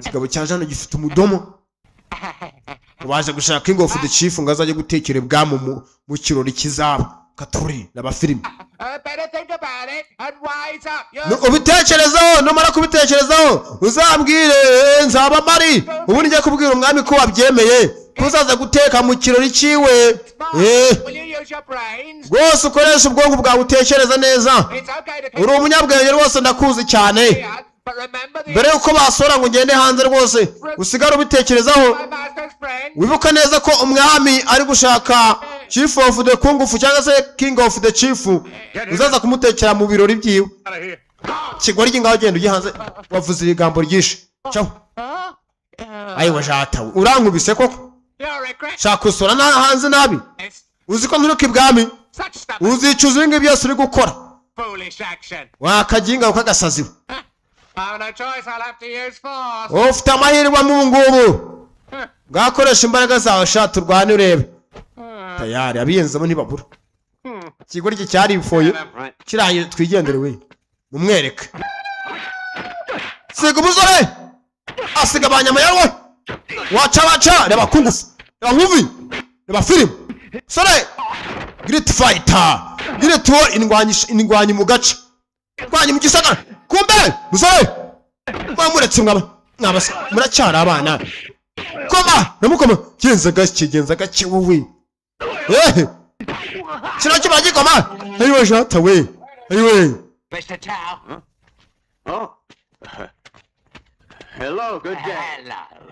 kigabo cyanje hano gifite umudomo. Waje gushaka king of the chief ngo azajye gutekera ibwami mu kirori kizaba Katuri n'abafilimi. Better think about it and wise up. Ubitekerezaho numara kubitekerezaho uzambwire nzaba mari ubundi njye kubwira umwami ko wabyemeye kuzaza guteka mu kirori ciwe. Will you use your brains? Rwose ukoresha ubwonko bwawe utekereza neza. It's okay to Uri umunyabwenge rwose ndakuzi cyane. but remember the Mbere yuko basora ngo ngende hanze rwose usigara ubitekerezaho my master's friend. wibuka neza ko umwami ari gushaka chief of the kungufu cyangwa se king of the chief uzaza kumutekera mu birori byiwe. Out of here. Kigori gingaho genda ujye hanze wavuze irigambo ryinshi. Ciao. Ayiwa jata urankubise koko You'll regret shaka usora hanze nabi this. uzi ko nturuka ibwami Such stuff. uzicuza ibingi byose uri gukora Foolish action. wakaginga ukagasaziwe. I've no choice. I'll have to use force. Ufite amahirwe mu ngubu bwakoresha imbaraga zawe sha turwane urebe. Tayari abiyenzamo ntibabura. Ikigori cyari ifoye Right. kirangiye twigendere we mumwereke. Siga umusore asiga abanyama yawe waca reba kungufu reba movie reba film sore great fighter great war indwanyi mu gace indwanyi mu gisagara kumbe musore bamuretse mwabasa muracyari abana koma namukoma kigenza gake wowe kiracyo bagikoma ayiwe jata we ayiwe Mr. Tao. Oh. Hello, good day. Hello.